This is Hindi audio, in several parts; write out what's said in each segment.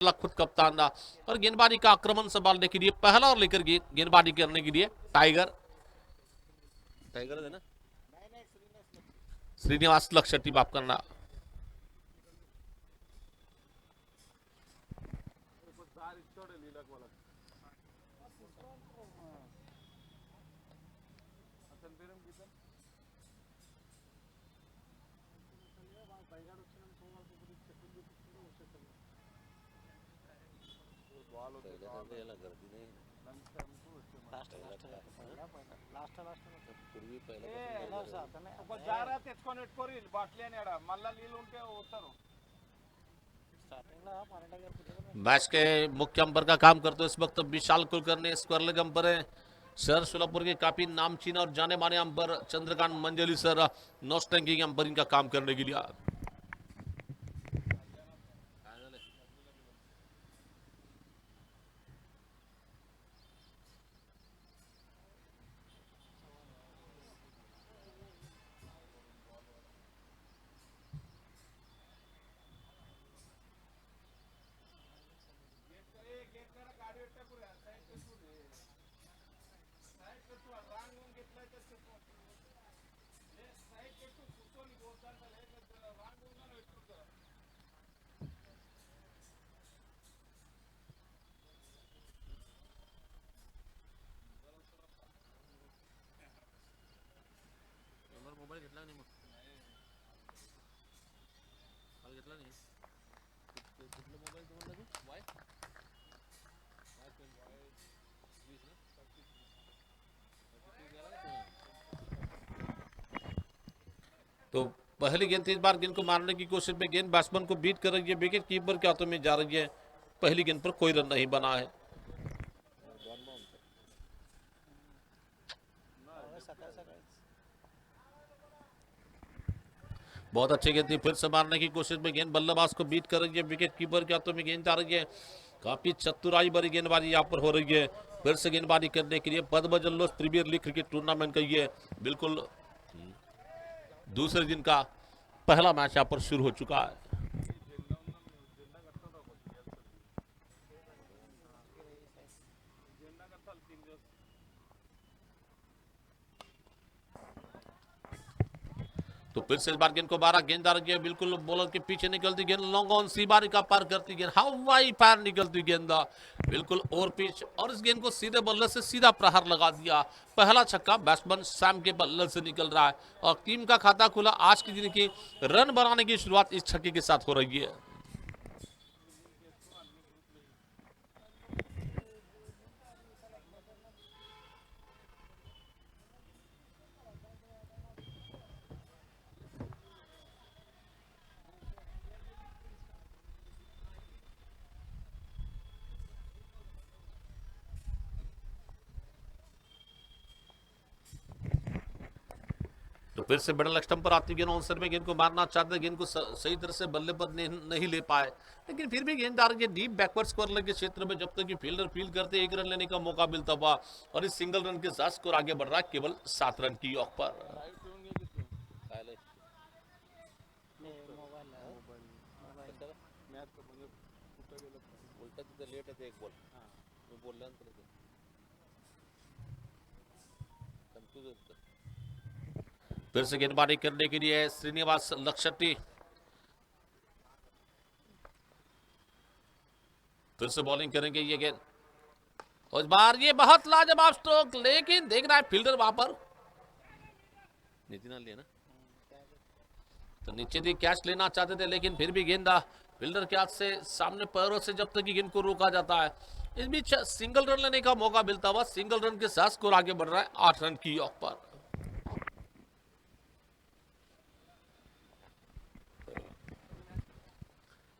खुद कप्तान रहा और गेंदबाजी का आक्रमण संभालने के लिए पहला और लेकर गेंदबाजी करने के लिए टाइगर टाइगर है ना श्रीनिवास लक्षटी माफ करना। मैच के मुख्य अंपर का काम करते हुए इस वक्त विशाल कुलकर्णी स्क्वायर लेग अंपर है। सर सोलापुर के काफी नामचीन और जाने माने अंपर चंद्रकांत मंजली सर नॉस्ट रैंकिंग अंपरिंग का काम करने के लिए। मोबाईल घेतला नाही मग काल घेतला नाही कुठला मोबाईल तुम्हाला लागू वाय तो पहली गेंद 3 बार गेंद को मारने की कोशिश में गेंद बैट्समैन को बीट कर रही है, विकेट कीपर के हाथों में जा रही है। पहली गेंद पर कोई रन नहीं बना है। बहुत अच्छी गेंद थी, फिर से मारने की कोशिश में गेंद बल्लेबाज को बीट कर रही है, विकेट कीपर के हाथों में गेंद जा रही है। काफी चतुराई भरी गेंदबाजी यहाँ पर हो रही है। फिर से गेंदबाजी करने के लिए पद्मजल्लोष प्रीमियर लीग क्रिकेट टूर्नामेंट का ये बिल्कुल दूसरे दिन का पहला मैच यहाँ पर शुरू हो चुका है। तो फिर से इस बार गेंद को 12 गेंद आ रही है, बिल्कुल बॉलर के पीछे निकलती गेंद लॉन्ग ऑन सी बारी का पार करती गेंद हवाई पार निकलती गेंद बिल्कुल ओवर पिच और इस गेंद को सीधे बल्ले से सीधा प्रहार लगा दिया। पहला छक्का बैट्समैन सैम के बल्ले से निकल रहा है और टीम का खाता खुला। आज की दिन की रन बनाने की शुरुआत इस छक्के के साथ हो रही है। तो फिर से मिडल स्टंप पर आती गेंद ऑन में गेंद को मारना चाहते गेंद को सही तरह से बल्ले पर नहीं ले पाए, लेकिन फिर भी गेंद आ रही है डीप बैकवर्ड स्क्वायर के क्षेत्र में। जब तक कि फील्डर फील्ड करते 1 रन लेने का मौका मिलता हुआ और इस सिंगल रन के साथ स्कोर आगे बढ़ रहा है केवल 7 रन की औक पर। फिर से गेंदबाजी करने के लिए श्रीनिवास लक्षटी, फिर से बॉलिंग करेंगे ये गेंद। इस बार ये बहुत लाजवाब स्ट्रोक, लेकिन देख रहा है फील्डर वहां पर नीचे ना, तो नीचे भी कैच लेना चाहते थे, लेकिन फिर भी गेंदा फील्डर के हाथ से सामने पैरों से जब तक गेंद को रोका जाता है। इस बीच सिंगल रन लेने का मौका मिलता हुआ सिंगल रन के साथ स्कोर आगे बढ़ रहा है 8 रन की औक पर।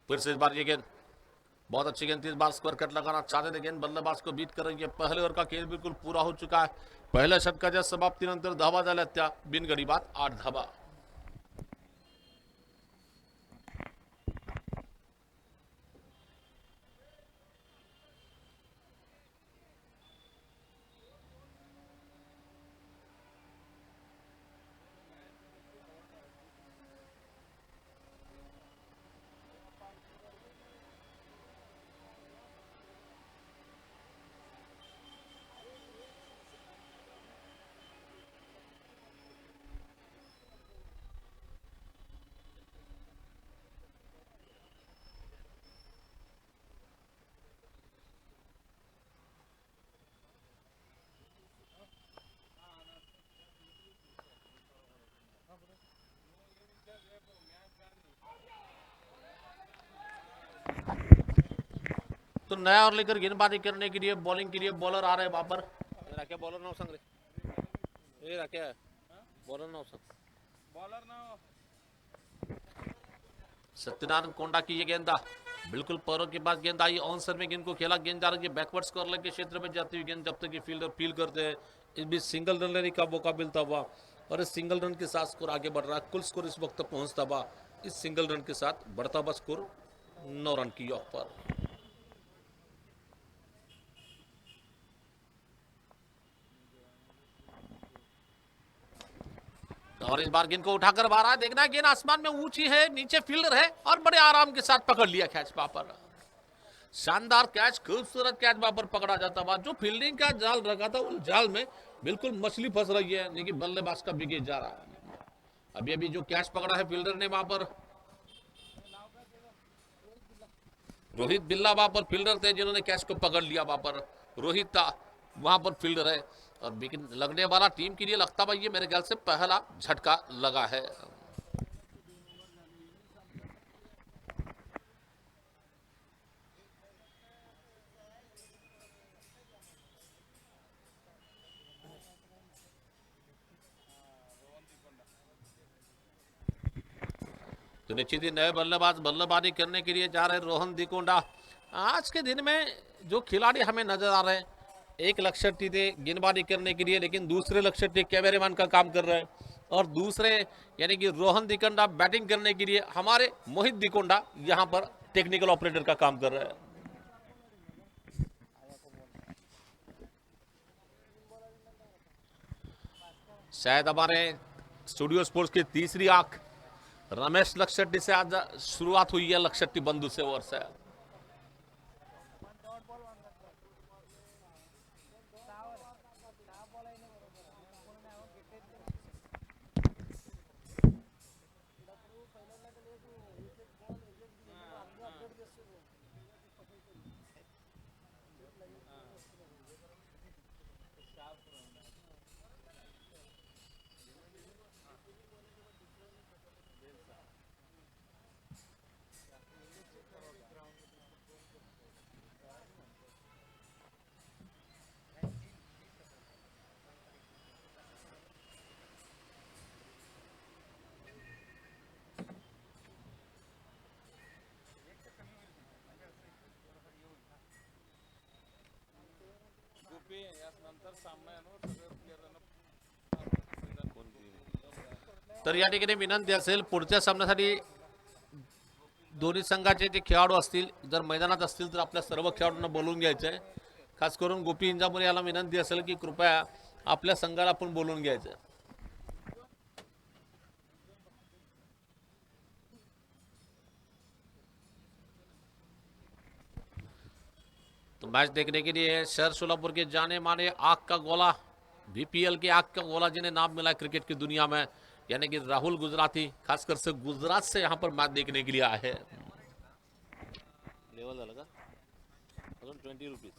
फिर से इस बार ये गेंद बहुत अच्छी गेंद थी, इस बार स्क्वायर कट लगाना चाहते थे, गेंद बल्लेबाज को बीट कर रही है। पहले ओवर का खेल बिल्कुल पूरा हो चुका है। पहले षटकाच्या समाप्तीनंतर धावा झाल्या त्या बिनगडी बाद 8 धावा। तो नया और लेकर गेंदबाजी करने के लिए बॉलिंग के लिए बॉलर आ रहे हैं वहां पर। क्या बॉलर ना संग रे, ये क्या बॉलर ना बॉलर ना सत्यनारायण कोंडा की ये गेंदा बिल्कुल पैरों के पास गेंद आई, ऑन सर में गेंद को खेला, गेंद जा रही है बैकवर्ड्स कॉर्नर के क्षेत्र में जाती हुई गेंद, जब तक ये फील्डर फील करते हैं इस बीच सिंगल रन लेने का मौका मिलता हुआ और इस सिंगल रन के साथ स्कोर आगे बढ़ रहा है। कुल स्कोर इस वक्त पहुंचता हुआ इस सिंगल रन के साथ बढ़ता हुआ स्कोर 9 रन की ऑफ पर। और इस बार गेंद को उठाकर बाहर आया, देखना गेंद आसमान में ऊंची है, नीचे फील्डर है और बड़े आराम के साथ पकड़ लिया कैच वहां पर। शानदार कैच, खूबसूरत कैच वहां पर पकड़ा जाता हुआ। जो फील्डिंग का जाल रखा था उस जाल में बिल्कुल मछली फंस रही है, लेकिन बल्लेबाज का विकेट जा रहा है। अभी अभी जो कैच पकड़ा है फील्डर ने वहां पर, रोहित बिल्ला वहां पर फील्डर थे जिन्होंने कैच को पकड़ लिया। वहां पर रोहित था, वहां पर फील्डर है और विकेट लगने वाला टीम के लिए लगता भाई ये मेरे ख्याल से पहला झटका लगा है। तो निश्चित ही नए बल्लेबाज बल्लेबाजी करने के लिए जा रहे रोहन दिकोंडा। आज के दिन में जो खिलाड़ी हमें नजर आ रहे हैं, एक लक्षटी थे गेंदबाजी करने के लिए, लेकिन दूसरे लक्षटी कैमरेमैन का काम कर रहे हैं और दूसरे यानी कि रोहन दिकोंडा बैटिंग करने के लिए हमारे मोहित दिकोंडा यहां पर टेक्निकल ऑपरेटर का काम कर रहे हैं। शायद हमारे स्टूडियो स्पोर्ट्स की तीसरी आंख रमेश लक्षट्टी से आज शुरुआत हुई है, लक्षट्टी बंधु से ओवर से। तर या ठिकाणी विनंती असेल पुढच्या सामन्यासाठी दोन्ही संघाचे जे खेळाडू असतील जर मैदानात असतील तर आपल्या सर्व खेळाडूंना बोलून घ्यायचं आहे। खास करून गोपी इंजामुळे याला विनंती असेल की कृपया आपल्या संघाला आपण बोलून घ्यायचं। तो मैच देखने के लिए शहर सोलापुर के जाने माने आग का गोला, बीपीएल के आग का गोला जिन्हें नाम मिला क्रिकेट की दुनिया में, यानी कि राहुल गुजराती खासकर से गुजरात से यहाँ पर मैच देखने के लिए आए हैं। लेवल लगा 20 रुपीज।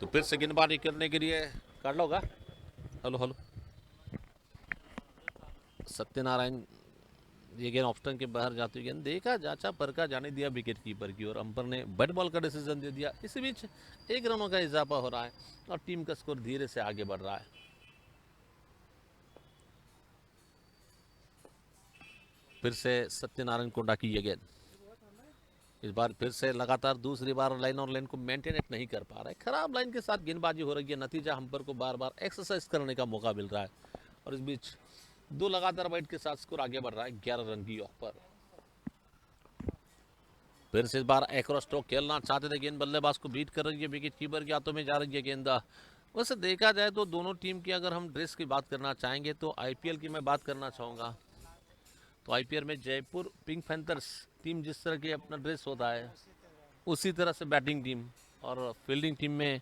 तो फिर से गेंदबाजी करने के लिए कर लोगा। हेलो हेलो सत्यनारायण, ये गेंद ऑफ स्टंप के बाहर जाती हुई गेंद देखा जाचा परका जाने दिया विकेट कीपर की और अंपायर ने बैट बॉल का डिसीजन दे दिया। इसी बीच 1 रनों का इजाफा हो रहा है और टीम का स्कोर धीरे से आगे बढ़ रहा है। फिर से सत्यनारायण कोंडा की ये गेंद, इस बार फिर से लगातार दूसरी बार लाइन और लाइन को मेंटेन नहीं कर पा रहा है। खराब लाइन के साथ गेंदबाजी हो रही है, नतीजा अंपायर को बार बार एक्सरसाइज करने का मौका मिल रहा है और इस बीच 2 लगातार वाइड के साथ स्कोर आगे बढ़ रहा है 11 रन की ऑफ पर। फिर से इस बार एक्रो स्ट्रोक खेलना चाहते थे, गेंद बल्लेबाज को बीट कर रही है, विकेट कीपर के हाथों में जा रही है गेंद। वैसे देखा जाए तो दोनों टीम की अगर हम ड्रेस की बात करना चाहेंगे तो आईपीएल की मैं बात करना चाहूँगा। तो आईपीएल में जयपुर पिंक पैंथर्स टीम जिस तरह की अपना ड्रेस होता है उसी तरह से बैटिंग टीम और फील्डिंग टीम में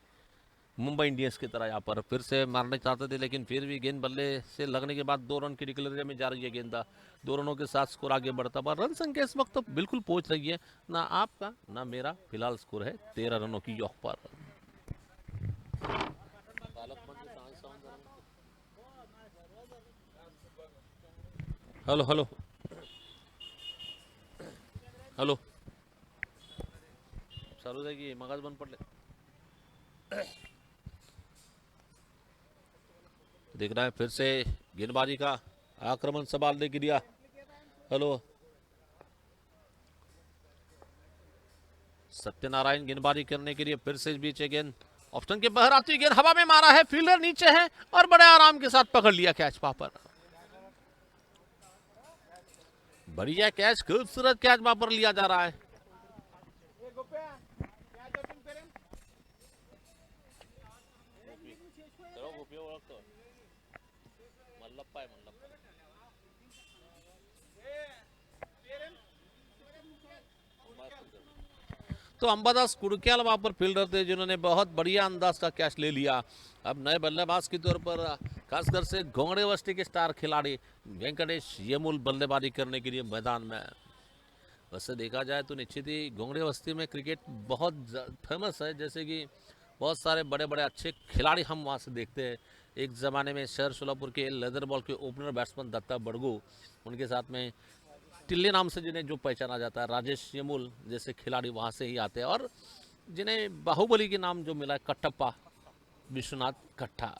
मुंबई इंडियंस की तरह यहाँ पर फिर से मारना चाहते थे, लेकिन फिर भी गेंद बल्ले से लगने के बाद 2 रन की डिक्लेयर में जा रही है गेंदा। 2 रनों के साथ स्कोर आगे बढ़ता हुआ, रन संख्या इस वक्त तो बिल्कुल पहुंच रही है, ना आपका ना मेरा। फिलहाल स्कोर है 13 रनों की यौक पर। हेलो हेलो हेलो चालू जाएगी मगाज बंद पडले। देख रहा है फिर से गेंदबाजी का आक्रमण संभालने के लिए। हेलो सत्यनारायण गेंदबाजी करने के लिए फिर से इस बीच गेंद ऑप्शन के बाहर आती गेंद हवा में मारा है, फील्डर नीचे है और बड़े आराम के साथ पकड़ लिया कैच वहां पर। बढ़िया कैच, खूबसूरत कैच वहां पर लिया जा रहा है। तो अंबादास कुड़क्याल वहां पर फील्डर थे जिन्होंने बहुत बढ़िया अंदाज का कैच ले लिया। अब नए बल्लेबाज के तौर पर खासकर से घोंगड़े वस्ती के स्टार खिलाड़ी वेंकटेश येमुल बल्लेबाजी करने के लिए मैदान में। वैसे देखा जाए तो निश्चित ही घोंगड़े वस्ती में क्रिकेट बहुत फेमस है, जैसे कि बहुत सारे बड़े बड़े अच्छे खिलाड़ी हम वहाँ से देखते हैं। एक ज़माने में शहर सोलापुर के लेदर बॉल के ओपनर बैट्समैन दत्ता बड़गू, उनके साथ में टिल्ले नाम से जिन्हें जो पहचाना जाता है राजेश यमुल जैसे खिलाड़ी वहाँ से ही आते हैं, और जिन्हें बाहुबली के नाम जो मिला है कटप्पा विश्वनाथ कट्टा।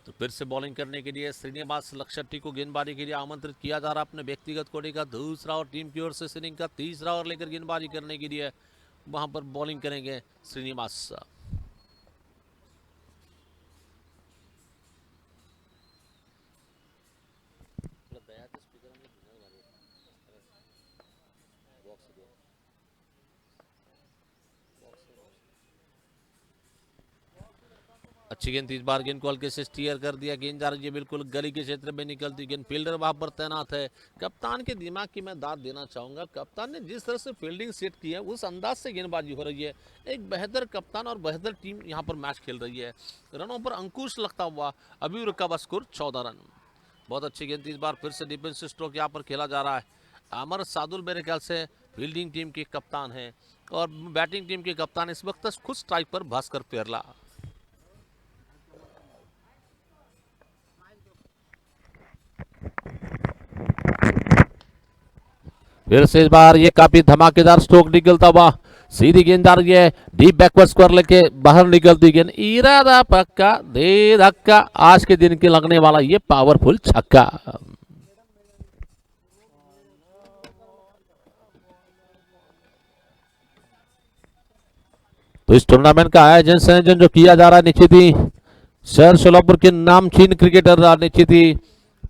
तो फिर से बॉलिंग करने के लिए श्रीनिवास लक्षट्टी को गेंदबाजी के लिए आमंत्रित किया जा रहा है। अपने व्यक्तिगत कोटे का दूसरा और टीम की ओर से इनिंग का तीसरा ओवर लेकर गेंदबाजी करने के लिए वहां पर बॉलिंग करेंगे श्रीनिवास। अच्छी गेंद, इस बार गेंद को हल्के से स्टीयर कर दिया, गेंद जा रही है बिल्कुल गली के क्षेत्र में निकलती गेंद। फील्डर वहां पर तैनात है। कप्तान के दिमाग की मैं दाद देना चाहूंगा। कप्तान ने जिस तरह से फील्डिंग सेट की है उस अंदाज से गेंदबाजी हो रही है। एक बेहतर कप्तान और बेहतर टीम यहाँ पर मैच खेल रही है। रनों पर अंकुश लगता हुआ अभी रुका हुआ स्कोर 14 रन। बहुत अच्छी गेंद, इस बार फिर से डिफेंसिव स्ट्रोक यहाँ पर खेला जा रहा है। अमर सादुल मेरे ख्याल से फील्डिंग टीम के कप्तान है और बैटिंग टीम के कप्तान इस वक्त खुद स्ट्राइक पर भास्कर पेरला। फिर से इस बार ये काफी धमाकेदार स्ट्रोक निकलता हुआ, सीधी गेंद आ रही है डीप बैकवर्ड स्क्वायर लेके बाहर निकलती गेंद, इरादा पक्का दे धक्का, आज के दिन के लगने वाला ये पावरफुल छक्का। तो इस टूर्नामेंट का आयोजन जो किया जा रहा है निश्चित ही शहर सोलापुर के नामचीन क्रिकेटर निश्चित ही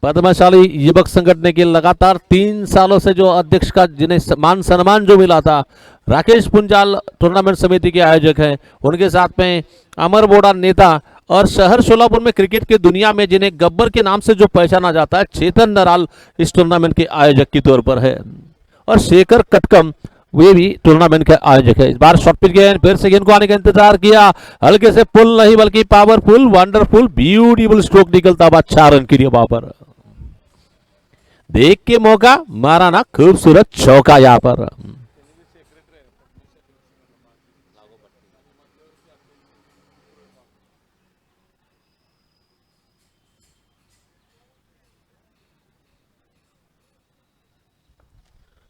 पद्मशाली युवक संगठन के लगातार 3 सालों से जो अध्यक्ष का जिन्हें मान सम्मान जो मिला था, राकेश पुंजाल टूर्नामेंट समिति के आयोजक हैं। उनके साथ में अमर बोड़ा नेता और शहर सोलापुर में क्रिकेट की दुनिया में जिन्हें गब्बर के नाम से जो पहचाना जाता है, चेतन नराल इस टूर्नामेंट के आयोजक के तौर पर है और शेखर कटकम वे भी टूर्नामेंट के आयोजक है। इस बार शॉर्ट पिच गेंद, फिर से गेंद को आने का इंतजार किया, हल्के से पुल नहीं बल्कि पावरफुल वंडरफुल ब्यूटीफुल स्ट्रोक निकलता हुआ 4 रन के लिए वहां पर। देख के मौका मारा ना, खूबसूरत चौका यहां पर।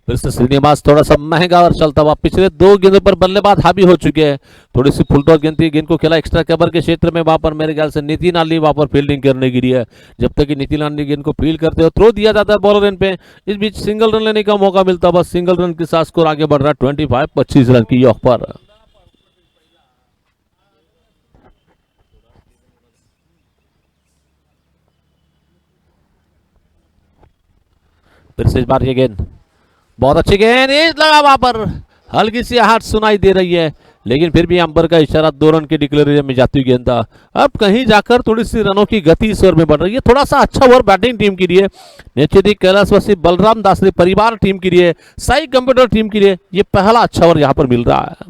फिर से श्रीनिवास थोड़ा सा महंगा और चलता हुआ, पिछले 2 गेंदों पर बल्लेबाज हावी हो चुके हैं। थोड़ी सी फुल टॉस गेंद थी, गेंद को खेला एक्स्ट्रा कवर के क्षेत्र में, वहां पर मेरे ख्याल से नीतिन आली वहां पर फील्डिंग करने के लिए। जब तक कि नीतिन आली गेंद को फील्ड करते हो थ्रो दिया जाता है बॉलर एंड पे। इस बीच सिंगल रन लेने का मौका मिलता है, बस सिंगल रन के साथ स्कोर आगे बढ़ रहा है 25 रन की यौक पर। फिर से इस बार ये गेंद बहुत अच्छी गेंद, लगा वहां पर, हल्की सी आहट सुनाई दे रही है, लेकिन फिर भी अंबर का इशारा 2 रन के डिक्लेयर एरिया में जाती हुई गेंद। अब कहीं जाकर थोड़ी सी रनों की गति इस ओवर में बढ़ रही है। थोड़ा सा अच्छा ओवर बैटिंग टीम के लिए, निश्चित ही कैलाशवासी बलराम दासरी परिवार टीम के लिए, साई कंप्यूटर टीम के लिए ये पहला अच्छा ओवर यहाँ पर मिल रहा है।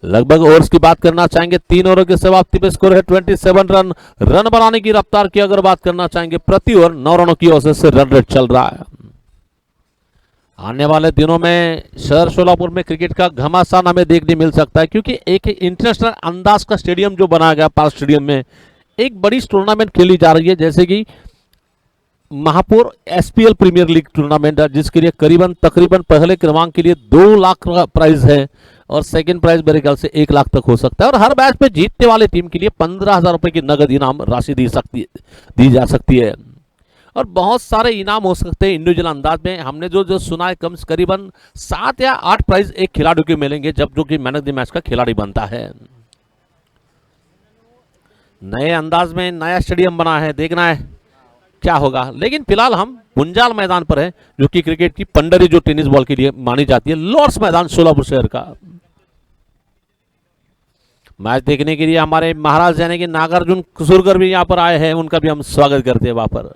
लगभग ओवर्स की बात करना चाहेंगे, 3 ओवर की समाप्ति पे स्कोर है 27 रन। रन बनाने की रफ्तार की अगर बात करना चाहेंगे, प्रति ओवर 9 रनों की औसत से रन रेट चल रहा है। आने वाले दिनों में शहर सोलापुर में क्रिकेट का घमासान हमें देखने मिल सकता है, क्योंकि एक इंटरनेशनल अंदाज का स्टेडियम जो बनाया गया पार्क स्टेडियम में एक बड़ी टूर्नामेंट खेली जा रही है, जैसे कि महापौर एसपीएल प्रीमियर लीग टूर्नामेंट है, जिसके लिए तकरीबन पहले क्रमांक के लिए 2 लाख का प्राइज है और सेकंड प्राइज मेरे ख्याल से 1 लाख तक हो सकता है। और हर मैच में जीतने वाले टीम के लिए 15,000 रुपए की नगद इनाम राशि दी जा सकती है और बहुत सारे इनाम हो सकते हैं इंडिविजुअल अंदाज में। हमने जो सुना है करीबन 7 या 8 प्राइज एक खिलाड़ी को मिलेंगे जब जो कि मैन ऑफ द मैच का खिलाड़ी बनता है। नए अंदाज में नया स्टेडियम बना है, देखना है क्या होगा। लेकिन फिलहाल हम पुंजाल मैदान पर है, जो कि क्रिकेट की पंडरी जो टेनिस बॉल के लिए मानी जाती है, लॉर्ड्स मैदान सोलापुर शहर का। मैच देखने के लिए हमारे महाराज यानी कि नागार्जुन कुसुरकर भी यहाँ पर आए हैं, उनका भी हम स्वागत करते हैं वहां पर।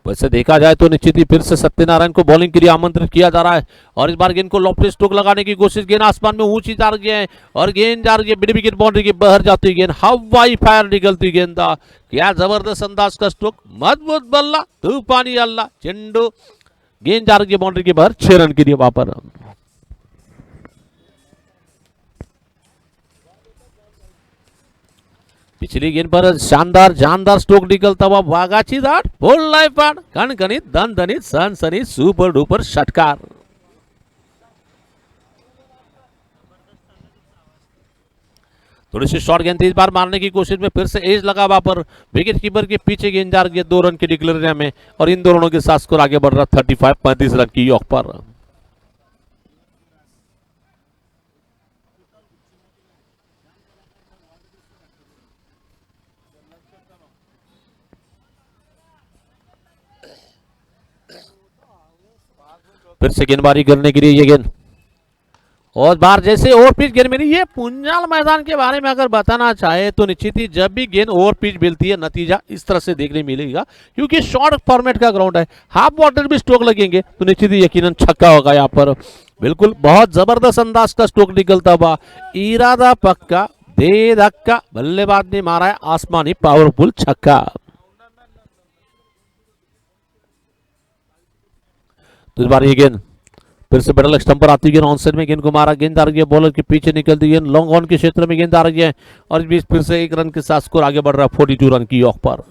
वैसे देखा जाए तो निश्चित ही फिर से सत्यनारायण को बॉलिंग के लिए आमंत्रित किया जा रहा है और इस बार गेंद को लॉफ्टी स्ट्रोक लगाने की कोशिश, गेंद आसमान में ऊंची जा रही है और गेंद जा रही है मिड विकेट बाउंड्री के बाहर जाती गेंद, हवाई फायर निकलती गेंद। क्या जबरदस्त अंदाज का स्ट्रोक, मजबूत बल्ला, तूफानी अल्लाह, चेंडू, गेंद जा रही है बाउंड्री के बाहर, 6 रन के लिए वहां पर। पिछली गेंद पर शानदार जानदार स्ट्रोक निकलता हुआ वागाची दाट, फुल लाइफ पार्ट, कणकणित दणदणित सनसनी सुपर डुपर षटकार। थोड़ी सी शॉर्ट गेंद इस बार मारने की कोशिश में फिर से एज लगा वहां पर, विकेट कीपर के पीछे गेंद जा रही है 2 रन के डिक्लेयर में और इन दोनों के साथ स्कोर आगे बढ़ रहा 35 रन की यॉक पर। फिर से गेंदबाजी करने के लिए ये गेंद और बार जैसे ओवर पिच गेंद मिली। ये पुंजाल मैदान के बारे में अगर बताना चाहे तो निश्चित ही जब भी गेंद ओवर पिच मिलती है नतीजा इस तरह से देखने मिलेगा, क्योंकि शॉर्ट फॉर्मेट का ग्राउंड है, हाफ वाटर भी स्ट्रोक लगेंगे तो निश्चित ही यकीनन छक्का होगा यहाँ पर। बिल्कुल बहुत जबरदस्त अंदाज का स्ट्रोक निकलता हुआ, इरादा पक्का, दे धक्का, बल्लेबाज ने मारा है आसमानी पावरफुल छक्का। तो इस बार ये गेंद फिर से मिडल स्टंप पर आती है, ऑन साइड में गेंद को मारा, गेंद आ रही है बॉलर के पीछे निकलती है, लॉन्ग ऑन के क्षेत्र में गेंद आ रही है और इस बीच फिर से 1 रन के साथ स्कोर आगे बढ़ रहा है 42 रन की यॉक पर।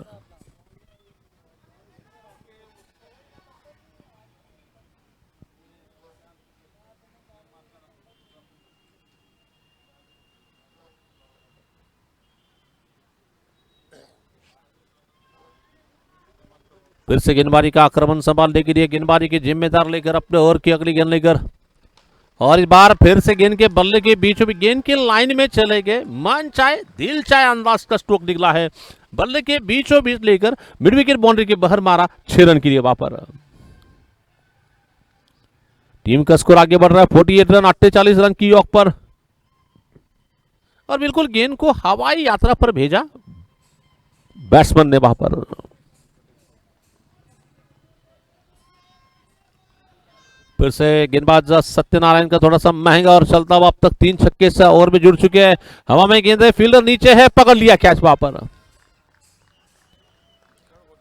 फिर से गेंदबाजी का आक्रमण संभालने के लिए गेंदबाजी की जिम्मेदार लेकर अपने ओवर की अगली गेंद लेकर और इस बार फिर से गेंद के बल्ले के बीचों बीच गेंद के लाइन में चले गए, मन चाहे दिल चाहे अंदाज का स्ट्रोक निकला है, बल्ले के बीचों बीच लेकर मिड विकेट बाउंड्री के बाहर मारा, 6 रन के लिए वहां पर। टीम का स्कोर आगे बढ़ रहा है 48 रन 48 रन की यॉक पर और बिल्कुल गेंद को हवाई यात्रा पर भेजा बैट्समैन ने वहां पर। फिर से गेंदबाज सत्यनारायण का थोड़ा सा महंगा और चलता हुआ अब तक 3 छक्के से और भी जुड़ चुके हैं। हवा में गेंद है, फील्डर नीचे है, पकड़ लिया कैच वहां पर।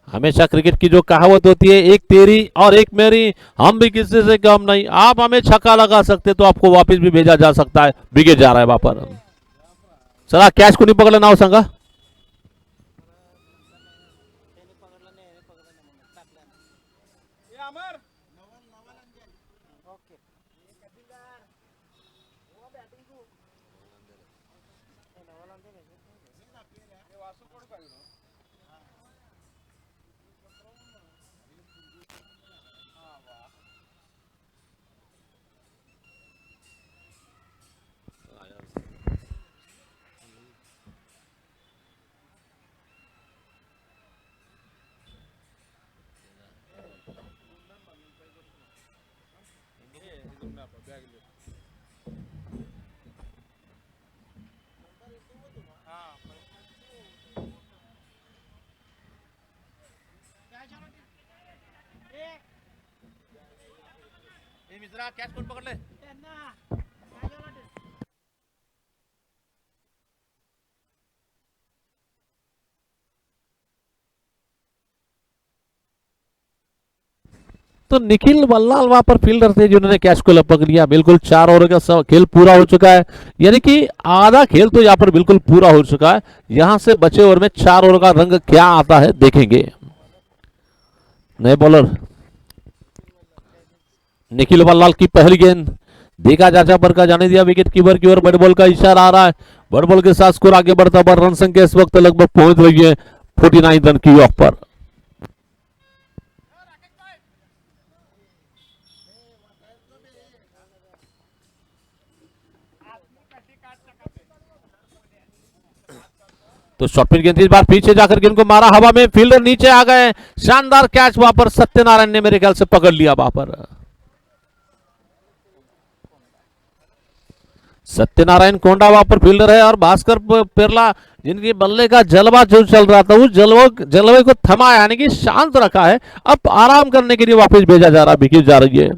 हमेशा क्रिकेट की जो कहावत होती है, एक तेरी और एक मेरी, हम भी किसी से कम नहीं, आप हमें छक्का लगा सकते तो आपको वापस भी भेजा जा सकता है, विकेट जा रहा है वहां पर। चला कैच को नहीं पकड़ना नाव संगा। मित्रा कैच कोण पकडले तो निखिल बल्लाल वहां पर फील्डर थे जिन्होंने कैच को लपक लिया। बिल्कुल 4 ओवर का खेल पूरा हो चुका है, यानी कि आधा खेल तो यहाँ पर बिल्कुल पूरा हो चुका है। यहां से बचे ओवर में 4 ओवर का रंग क्या आता है देखेंगे। नए बॉलर निखिल बल्लाल की पहली गेंद, देखा जाचा पर का जाने दिया विकेट कीपर की ओर, बड़े बॉल का इशारा आ रहा है। बड़े बॉल के साथ स्कोर आगे बढ़ता हुआ, रन संख्या इस वक्त लगभग पहुंच रही है 49 रन की ऑफ पर। तो शॉटपिन गेंद इस बार पीछे जाकर गेंद को मारा हवा में, फील्डर नीचे आ गए। शानदार कैच वहां पर सत्यनारायण ने मेरे ख्याल से पकड़ लिया। वहां पर सत्यनारायण कोंडा वहां पर फील्डर है, और भास्कर पेरला जिनकी बल्ले का जलवा जो चल रहा था उस जलवे को थमा, यानी कि शांत रखा है। अब आराम करने के लिए वापस भेजा जा रहा, विकेट जा रही है।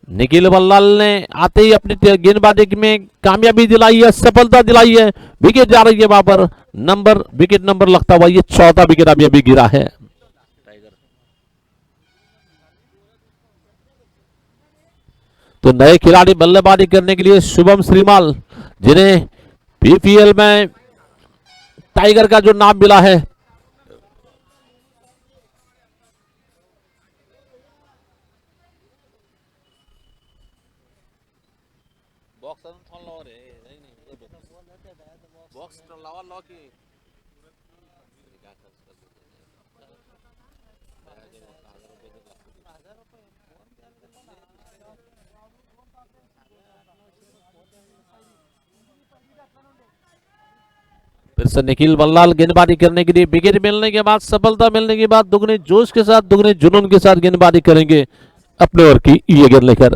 निखिल बल्लाल ने आते ही अपनी गेंदबाजी में कामयाबी दिलाई है, सफलता दिलाई है। विकेट जा रही है वहां पर, विकेट नंबर लगता हुआ ये चौथा विकेट अभी गिरा है। तो नए खिलाड़ी बल्लेबाजी करने के लिए शुभम श्रीमाल, जिन्हें पीपीएल में टाइगर का जो नाम मिला है। फिर से निखिल बल्लाल गेंदबाजी करने के लिए, विकेट मिलने के बाद, सफलता मिलने के बाद दुगने जोश के साथ, दुगने जुनून के साथ गेंदबाजी करेंगे अपने ओवर की ये गेंद लेकर।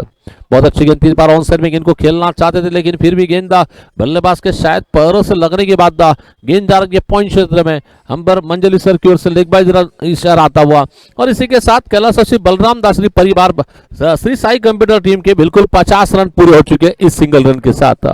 बहुत अच्छी गेंद, 3 बार ऑन साइड में गेंद को खेलना चाहते थे, लेकिन फिर भी गेंद बल्लेबाज के शायद पैरों से लगने के बाद गेंद जा रही है पॉइंट क्षेत्र में। अंबर मंजली सर की ओर से लेग बाइज इशारा आता हुआ, और इसी के साथ कैलाश बलराम दासरी परिवार श्री साई कंप्यूटर टीम के बिल्कुल 50 रन पूरे हो चुके इस सिंगल रन के साथ।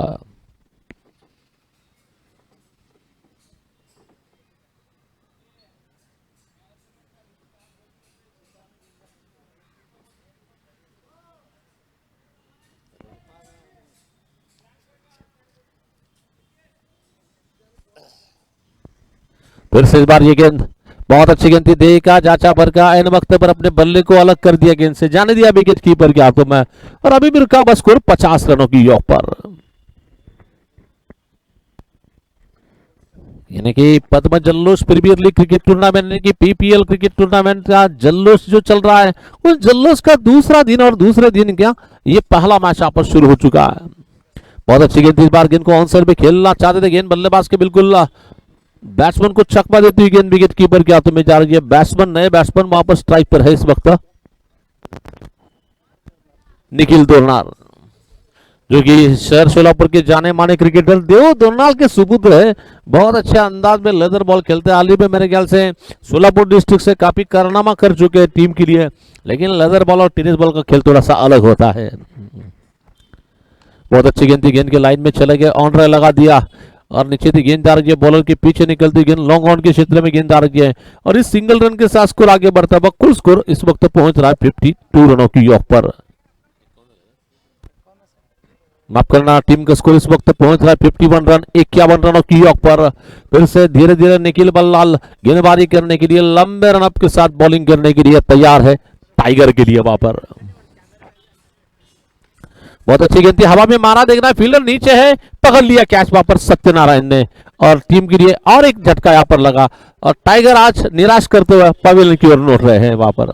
फिर से इस बार ये गेंद बहुत अच्छी गेंद थी, देखा जाचा भर का एन वक्त पर अपने बल्ले को अलग कर दिया, गेंद से जाने दिया विकेट कीपर के हाथों में, और अभी भी रुका बस स्कोर 50 रनों की योग पर। यानी कि पद्म जल्लोष प्रीमियर लीग क्रिकेट टूर्नामेंट, यानी कि पीपीएल क्रिकेट टूर्नामेंट का जल्लोष जो चल रहा है, उस जल्लोष का दूसरा दिन, और दूसरे दिन क्या ये पहला मैच यहाँ पर शुरू हो चुका है। बहुत अच्छी गेंद, इस बार गेंद को ऑन साइड पे खेलना चाहते थे, गेंद बल्लेबाज के बिल्कुल बैट्समैन को चकमा देती हुई गेंद विकेट कीपर के हाथों में जा रही है। बैट्समैन, नए बैट्समैन वहां पर स्ट्राइक पर है इस वक्त, निखिल दोरनाल, जो कि शहर सोलापुर के जाने माने क्रिकेटर देव दोरनाल के सुपुत्र है। बहुत अच्छे अंदाज में लेदर बॉल खेलते हैं। हाल ही में मेरे ख्याल से सोलापुर डिस्ट्रिक्ट से काफी कारनामा कर चुके हैं टीम के लिए, लेकिन लेदर बॉल और टेनिस बॉल का खेल थोड़ा सा अलग होता है। बहुत अच्छी गेंद थी, गेंद के लाइन में चले गए, ऑन ड्राइव लगा दिया, और नीचे थी गेंद आ रही है, बॉलर के पीछे निकलती गेंद लॉन्ग ऑन के क्षेत्र में गेंद आ रही है, और इस सिंगल रन के साथ स्कोर आगे बढ़ता हुआ कुल स्कोर इस वक्त पहुंच रहा है 52 रनों की योग पर। माफ करना, टीम का स्कोर इस वक्त पहुंच रहा है 51 रन 51 रनों की योग पर। फिर से धीरे धीरे निखिल बल्लाल गेंदबाजी करने के लिए, लंबे रनअप के साथ बॉलिंग करने के लिए तैयार है टाइगर के लिए। वहां पर बहुत अच्छी गेंद थी, हवा में मारा, देखना फील्डर नीचे है, पकड़ लिया कैच वहां पर सत्यनारायण ने, और टीम के लिए और एक झटका यहां पर लगा, और टाइगर आज निराश करते हुए पवेलियन की ओर लौट रहे हैं वहां पर।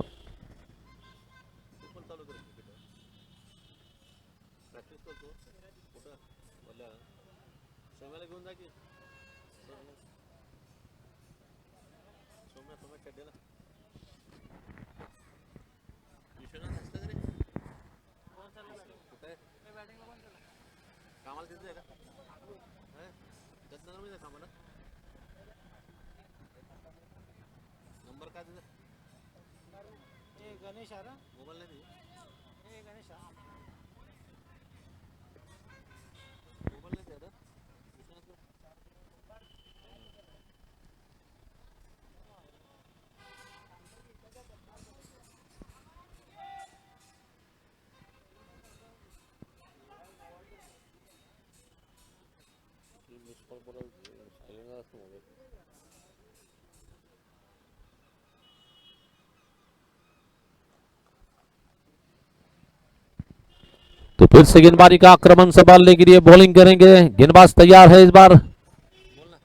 कामाला तिथे आहे का? दत्तनगर मध्ये कामाला. नंबर काय तुझा? गणेश आहे ना, मोबाईल नाही तुझा? हे गणेश आहे. मोबाईल नाही त्याचा? तो फिर से गेंदबाजी का आक्रमण संभालने के लिए बॉलिंग करेंगे, गेंदबाज तैयार है इस बार। बोल ना.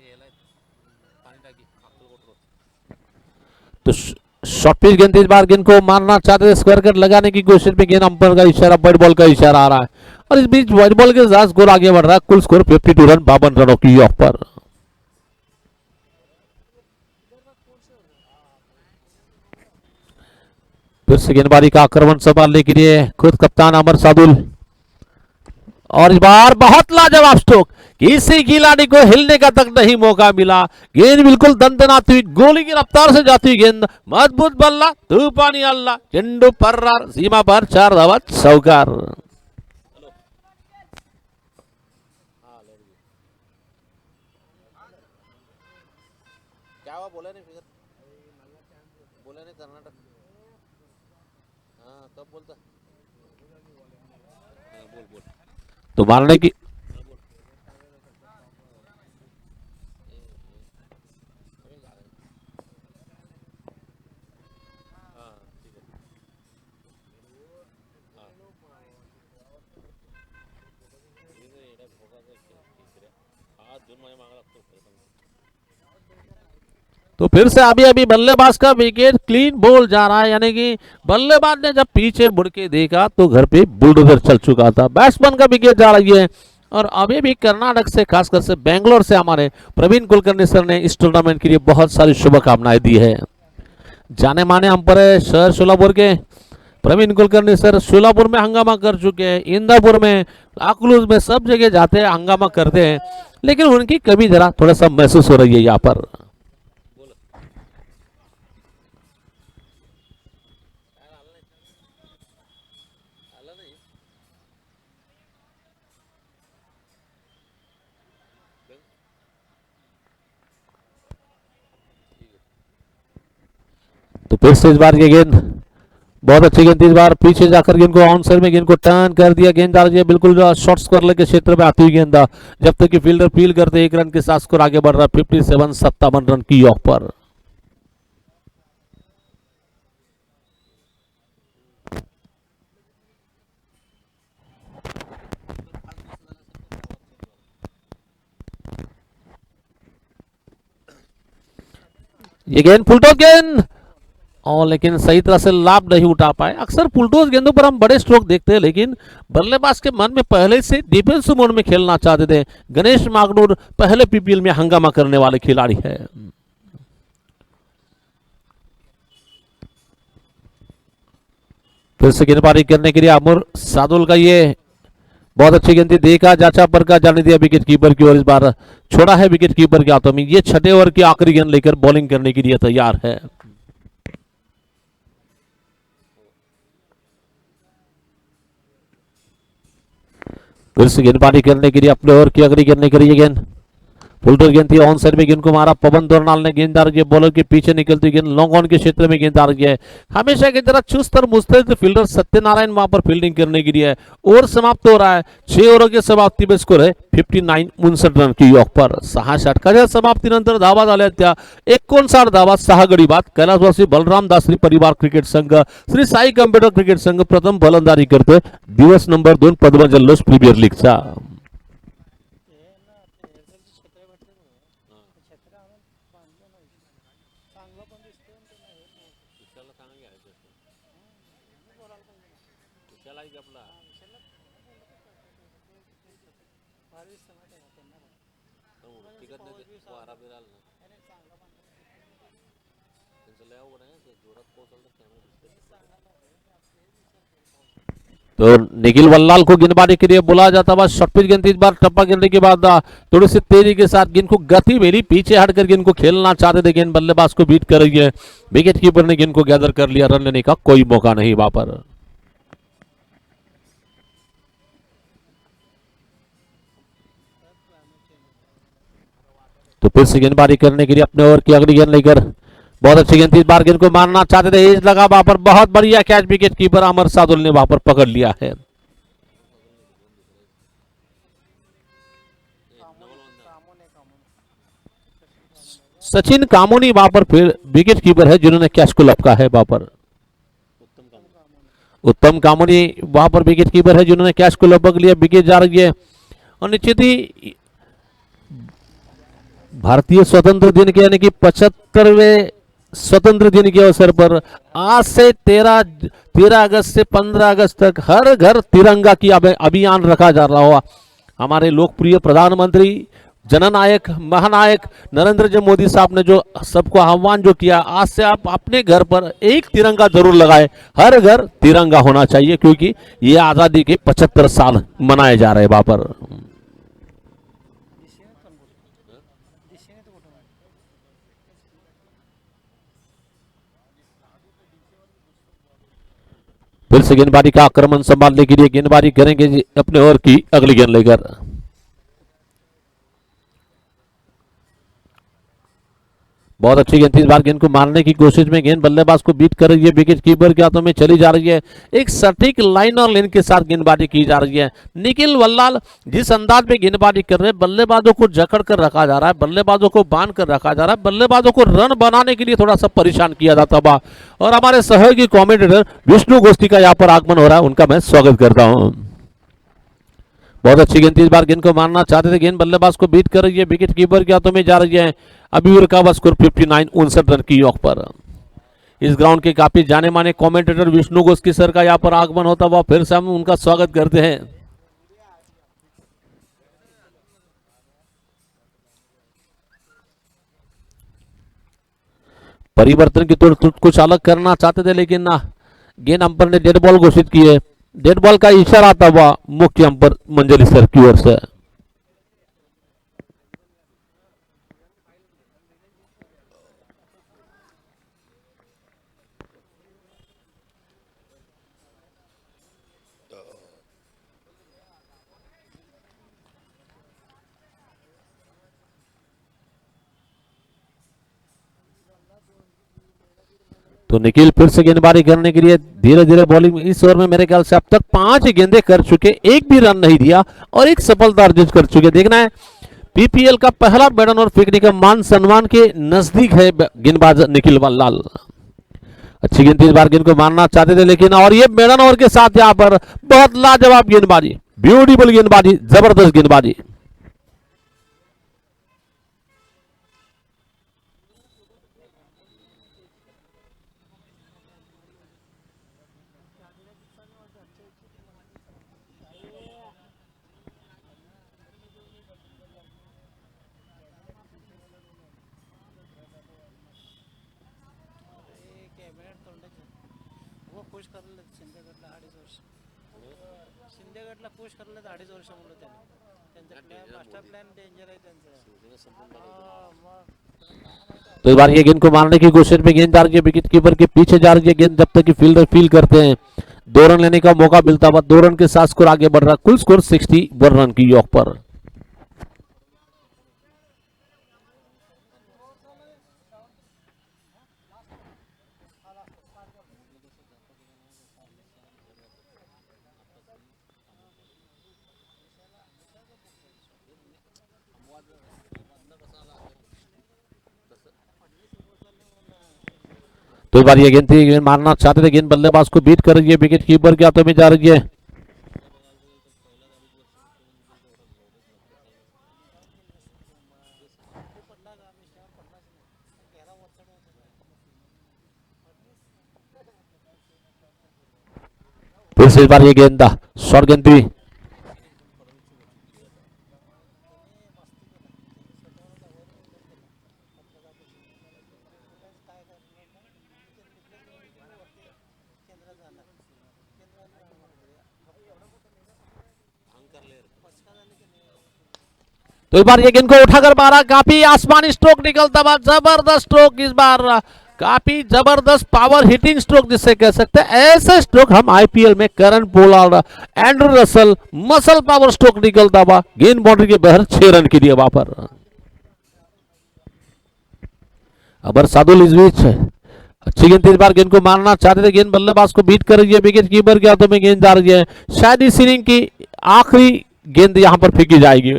ये याला पाणी टाकी अक्कलकोट रोड. तो शॉर्ट पिच गेंद इस बार गेंद को मारना चाहते थे, स्क्वायर कट लगाने की कोशिश में गेंद अंपायर का इशारा, वाइड बॉल का इशारा आ रहा है और इस बीच वाइड बॉल के साथ स्कोर आगे बढ़ रहा है। कुल स्कोर 52 रन 52 रनों की ऑफ पर। फिर से गेंदबाजी का आक्रमण संभालने के लिए खुद कप्तान अमर सादुल और इस बार बहुत लाजवाब स्ट्रोक, किसी खिलाड़ी को हिलने का तक नहीं मौका मिला। गेंद बिल्कुल दंदनाती हुई, गोली की रफ्तार से जाती हुई गेंद, मजबूत बल्ला, तूफानी अल्ला, चेंडू पर्रार, सीमा पर 4 धावा चौकार। हाँ ले लीजिए. क्या हुआ? बोला नहीं फिर. बोला नहीं कर्नाटक. हाँ कब बोलता? हाँ बोल बोल. तो मारने की हाँ बोल. अभी जा रहे हैं. हाँ ठीक है. हाँ ठीक है. येडा भोगा का ठीक है. हाँ दोन महिने मागा लागतो खरं सांगतो. तो फिर से अभी अभी बल्लेबाज का विकेट क्लीन बॉल जा रहा है, यानी कि बल्लेबाज ने जब पीछे मुड़ के देखा तो घर पे बुलडोजर चल चुका था। बैट्समैन का विकेट जा रही है और अभी भी कर्नाटक से, खासकर से बेंगलोर से हमारे प्रवीण कुलकर्णी सर ने इस टूर्नामेंट के लिए बहुत सारी शुभकामनाएं दी है। जाने माने अंपायर शहर सोलापुर के प्रवीण कुलकर्णी सर सोलापुर में हंगामा कर चुके हैं, इंदापुर में, अकलूज में, सब जगह जाते हैं, हंगामा करते हैं, लेकिन उनकी कमी जरा थोड़ा सा महसूस हो रही है यहाँ पर। बोल. काय आलं नाही. आलं नाही. बघ. ठीक है. तो फिर से इस बार ये गेंद बहुत अच्छी गेंद थी, इस बार पीछे जाकर गेंद को ऑन साइड में गेंद को टर्न कर दिया। गेंद आ रही है बिल्कुल शॉर्ट स्क्वायर के क्षेत्र में आती हुई गेंद, जब तक कि फील्डर फील करते 1 रन के साथ स्कोर आगे बढ़ रहा है 57 रन की ऑफ पर। ये गेंद फुलटॉस गेंद और लेकिन सही तरह से लाभ नहीं उठा पाए। अक्सर फुलटॉस गेंदों पर हम बड़े स्ट्रोक देखते हैं, लेकिन बल्लेबाज के मन में पहले से डिफेंस मोड में खेलना चाहते थे। गणेश मागनूर पहले पीपीएल में हंगामा करने वाले खिलाड़ी है। फिर से गेंदबाजी करने के लिए अमर सादुल का ये बहुत अच्छी गेंद थी, देखा जाचा पर का जाने दिया विकेट कीपर की और इस बार छोड़ा है विकेट कीपर के हाथों में। ये 6ठे ओवर की आखिरी गेंद लेकर बॉलिंग करने के लिए तैयार है। फिर से गेंदबाजी करने के लिए अपने ओवर की अगली गेंद लेकर ये गेंद फुलटॉस गेंद थी, ऑन साइड में गेंद को मारा पवन दोरनाल ने। गेंद आ रही है बॉलर के पीछे निकलती गेंद, लॉन्ग ऑन के क्षेत्र में गेंद आ रही है। हमेशा की तरह चुस्त और मुस्तैद फील्डर सत्यनारायण वहां पर फील्डिंग करने के लिए। ओवर समाप्त हो रहा है, 6 ओव्हर के समाप्ती में स्कोर है 59 रन की ऑफ पर। 6 षटकाच्या समाप्तीनंतर धावा झाल्या त्या 59 धावा, 6 गडी बाद। कैलासवासी बलराम दासरी परिवार क्रिकेट संघ, श्री साई कम्प्युटर क्रिकेट संघ प्रथम फलंदाजी करतोय दिवस नंबर 2 पद्मा जल्लोष प्रीमियर लीगचा। विशालला सांगा घ्यायचं असतं. विशाल आहे की आपला. तिकट नाही वारा बिरा आला ना. त्यांचं लय अवघड आहे. जोरात पाऊस आला तर कॅमेरा दिसते. तो निखिल वल्लाल को गेंदबाजी के लिए बुलाया जाता है। शॉर्ट पिच गेंद इस बार टप्पा गिरने के बाद थोड़ी सी तेजी के साथ गेंद को गति मिली, पीछे हट कर गेंद को खेलना चाहते थे, गेंद बल्लेबाज को बीट कर रही है। विकेट कीपर ने गेंद को गैदर कर लिया, रन लेने का कोई मौका नहीं वहां पर। तो फिर से गेंदबाजी करने के लिए अपने ओवर की अगली गेंद लेकर, बहुत अच्छी गेंद थी, इस बार गेंद को मारना चाहते थे, एज लगा वहां पर, बहुत बढ़िया कैच विकेट कीपर अमर सादुल ने वहां पर पकड़ लिया है। सचिन कामोनी वहां पर फिर विकेट कीपर है जिन्होंने कैच को लपका है वहां पर। उत्तम कामोनी वहां पर विकेट कीपर है जिन्होंने कैच को लपक लिया, विकेट जा रही है। और निश्चित ही भारतीय स्वतंत्र दिन के यानी कि 75वें स्वतंत्र दिन के अवसर पर आज से 13 अगस्त से 15 अगस्त तक हर घर तिरंगा की अभियान रखा जा रहा होगा। हमारे लोकप्रिय प्रधानमंत्री जननायक महानायक नरेंद्र जी मोदी साहब ने जो सबको आह्वान जो किया, आज से आप अपने घर पर एक तिरंगा जरूर लगाए, हर घर तिरंगा होना चाहिए, क्योंकि ये आजादी के 75 साल मनाए जा रहे हैं वहां पर। फिर से गेंदबाजी का आक्रमण संभालने के लिए गेंदबाजी करेंगे जी अपने ओवर की अगली गेंद लेकर। बहुत अच्छी गेंद थी, इस बार गेंद को मारने की कोशिश में गेंद बल्लेबाज को बीट कर रही है, विकेट कीपर के हाथों में चली जा रही है। एक सटीक लाइन और लेन के साथ गेंदबाजी की जा रही है। निखिल वल्लाल जिस अंदाज में गेंदबाजी कर रहे हैं, बल्लेबाजों को जकड़ कर रखा जा रहा है, बल्लेबाजों को बांध कर रखा जा रहा है, बल्लेबाजों को रन बनाने के लिए थोड़ा सा परेशान किया जाता था। और हमारे सहयोगी कॉमेंटेटर विष्णु गोष्ठी का यहाँ पर आगमन हो रहा है, उनका मैं स्वागत करता हूँ। बहुत अच्छी गेंद, इस बार गेंद को मारना चाहते थे, गेंद बल्लेबाज को बीट कर रही है, विकेट कीपर के हाथों में जा रही है। अभी का स्कोर 59, 59 रन की योग पर। इस ग्राउंड के काफी जाने माने कमेंटेटर विष्णु गोस्की सर का यहाँ पर आगमन होता हुआ फिर से हम उनका स्वागत करते हैं। परिवर्तन की तुरंत कुछ अलग करना चाहते थे, लेकिन ना, गेंद अंपर ने डेड बॉल घोषित की है। डेड बॉल का इशारा आता हुआ मुख्य अंपर मंजरी सर की ओर से। तो निखिल फिर से गेंदबाजी करने के लिए धीरे धीरे बॉलिंग, इस ओवर में मेरे ख्याल से अब तक 5 गेंदें कर चुके, एक भी रन नहीं दिया और एक सफलता अर्जित कर चुके। देखना है पीपीएल का पहला मेडन और फेंकने का मान सम्मान के नजदीक है गेंदबाज निखिल वल्लाल। अच्छी गेंद, इस बार गेंद को मारना चाहते थे, लेकिन और ये मेडन ओवर के साथ यहाँ पर बहुत लाजवाब गेंदबाजी, ब्यूटीफुल गेंदबाजी, जबरदस्त गेंदबाजी। शिंदेगडला पुश करले 2.5 वर्ष म्हणलं त्यांनी, त्यांचा मास्टर प्लॅन डेंजर आहे त्यांचा। तो इस बार ये गेंद को मारने की कोशिश में गेंद जा रही है, विकेट कीपर के पीछे जा रही है गेंद, जब तक कि फील्डर फील करते हैं 2 रन लेने का मौका मिलता हुआ। 2 रन के साथ स्कोर आगे बढ़ रहा, कुल स्कोर 61 रन की योग पर। तो इस बार ये गेंद थी, गेंद मारना चाहते थे, गेंद बल्लेबाज को बीट कर रही है, विकेट कीपर के हाथों में जा रही है। फिर से इस बार ये गेंद शॉर्ट गेंद थी, तो इस बार ये गेंद को उठाकर मारा, काफी आसमानी स्ट्रोक निकलता हुआ, जबरदस्त स्ट्रोक इस बार, काफी जबरदस्त पावर हिटिंग स्ट्रोक जिसे कह सकते हैं। ऐसे स्ट्रोक हम आईपीएल में Kieron Pollard, Andrew Russell, muscle power stroke निकलता हुआ, गेंद बाउंड्री के बाहर 6 रन के लिए वहां पर। अबर सादुल इस बीच अच्छी गेंद, इस बार गेंद को मारना चाहते थे, गेंद बल्लेबाज को बीट कर रही है, विकेट कीपर के हाथों में गेंद जा रही है। शायद इस इनिंग की आखिरी गेंद यहां पर फेंकी जाएगी।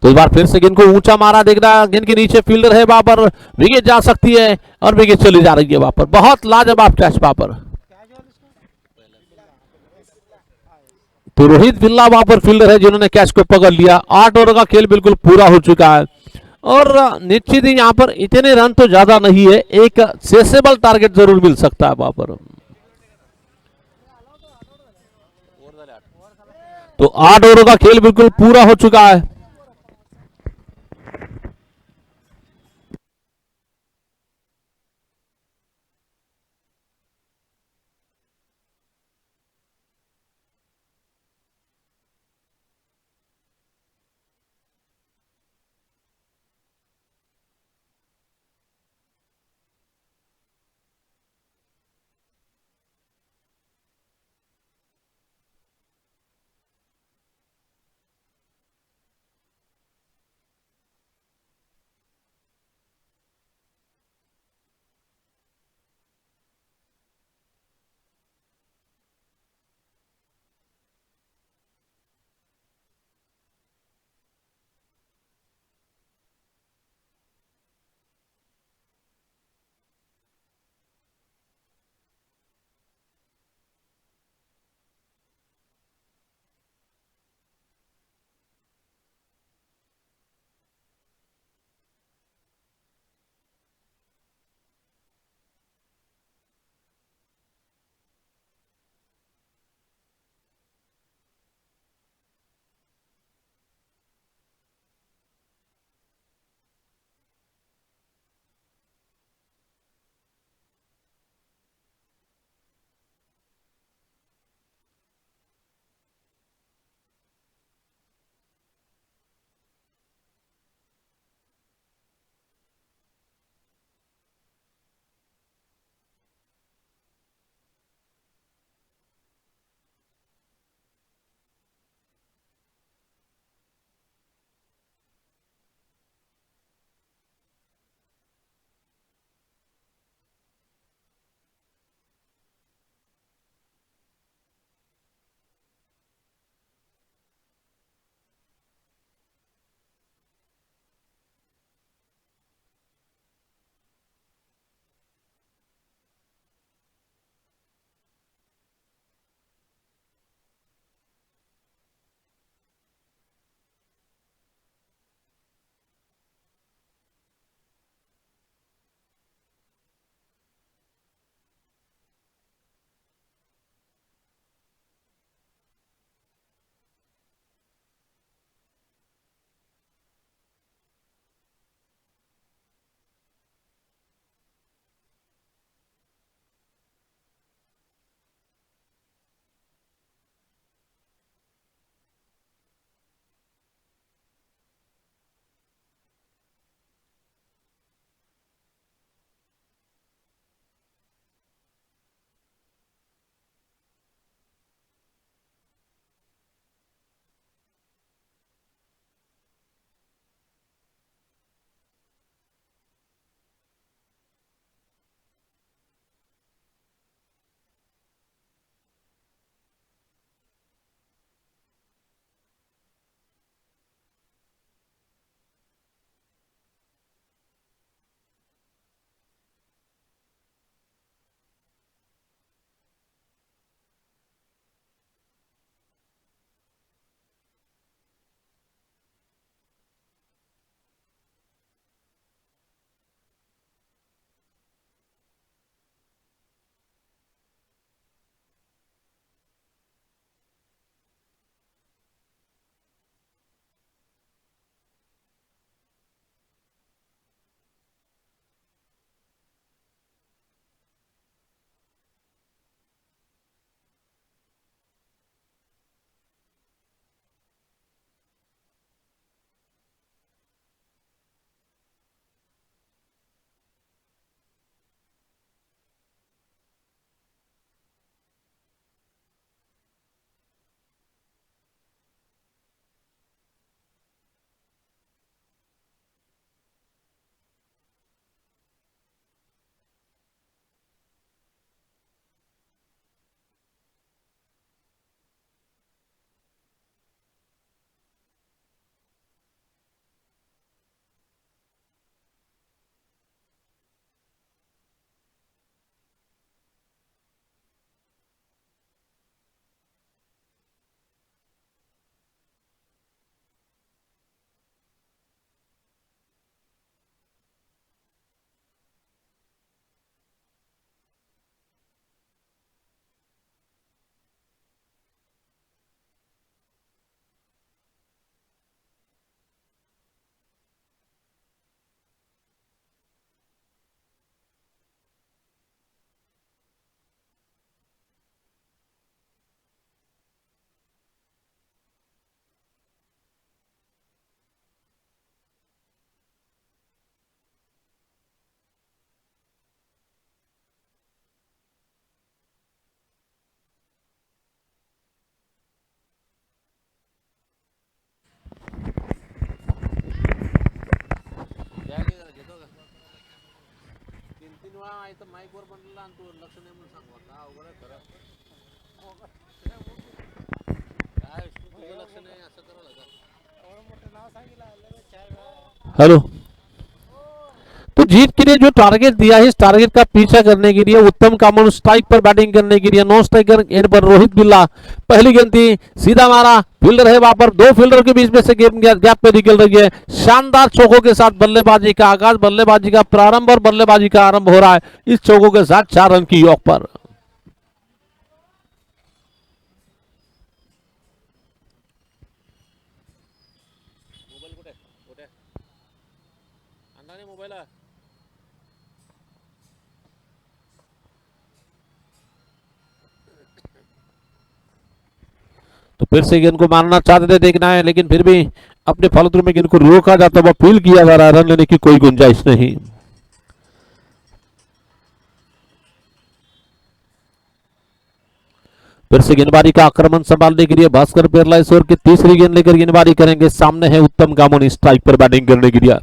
तो इस बार फिर से गेंद को ऊंचा मारा, देख रहा गेंद के नीचे फील्डर है, वहां पर विकेट जा सकती है और विकेट चली जा रही है वहां पर। बहुत लाजवाब कैच वहां पर। तो रोहित बिल्ला वहां पर फील्डर है जिन्होंने कैच को पकड़ लिया। 8 ओवर का खेल बिल्कुल पूरा हो चुका है और निश्चित ही यहां पर इतने रन तो ज्यादा नहीं है, एक सेसेबल टारगेट जरूर मिल सकता है वहां पर। तो 8 ओवर का खेल बिल्कुल पूरा हो चुका है। माइक वर बनला आणि तू लक्ष नाही म्हणून सांगू का वगैरे खरं काय तुझं लक्ष नाही असं करावं लागेल. एवढं मोठं नाव सांगितलं लगेच 4 वेळा. हेलो, तो जीत के लिए जो टारगेट दिया है इस टारगेट का पीछा करने के लिए उत्तम कामन स्ट्राइक पर बैटिंग करने के लिए नॉन स्ट्राइकर एंड पर रोहित बिल्ला पहली गेंद थी सीधा मारा, फील्डर है वहां पर, दो फील्डर के बीच में से गेंद गैप पे निकल रही है. शानदार चौकों के साथ बल्लेबाजी का आगाज, बल्लेबाजी का प्रारंभ और बल्लेबाजी का आरंभ हो रहा है इस चौकों के साथ 4 रन की योग पर. मोबाईल कुठे कुठे आणला नाही मोबाईल. तो फिर से गेंद को मारना चाहते थे, देखना है, लेकिन फिर भी अपने फॉलो में गेंद को रोका जाता हुआ फील किया जा रहा है. रन लेने की कोई गुंजाइश नहीं. फिर से गेंदबाजी का आक्रमण संभालने के लिए भास्कर पेरला इस ओवर की तीसरी गेंद लेकर गेंदबाजी करेंगे. सामने है उत्तम कामोनी स्ट्राइक पर बैटिंग करने के लिए.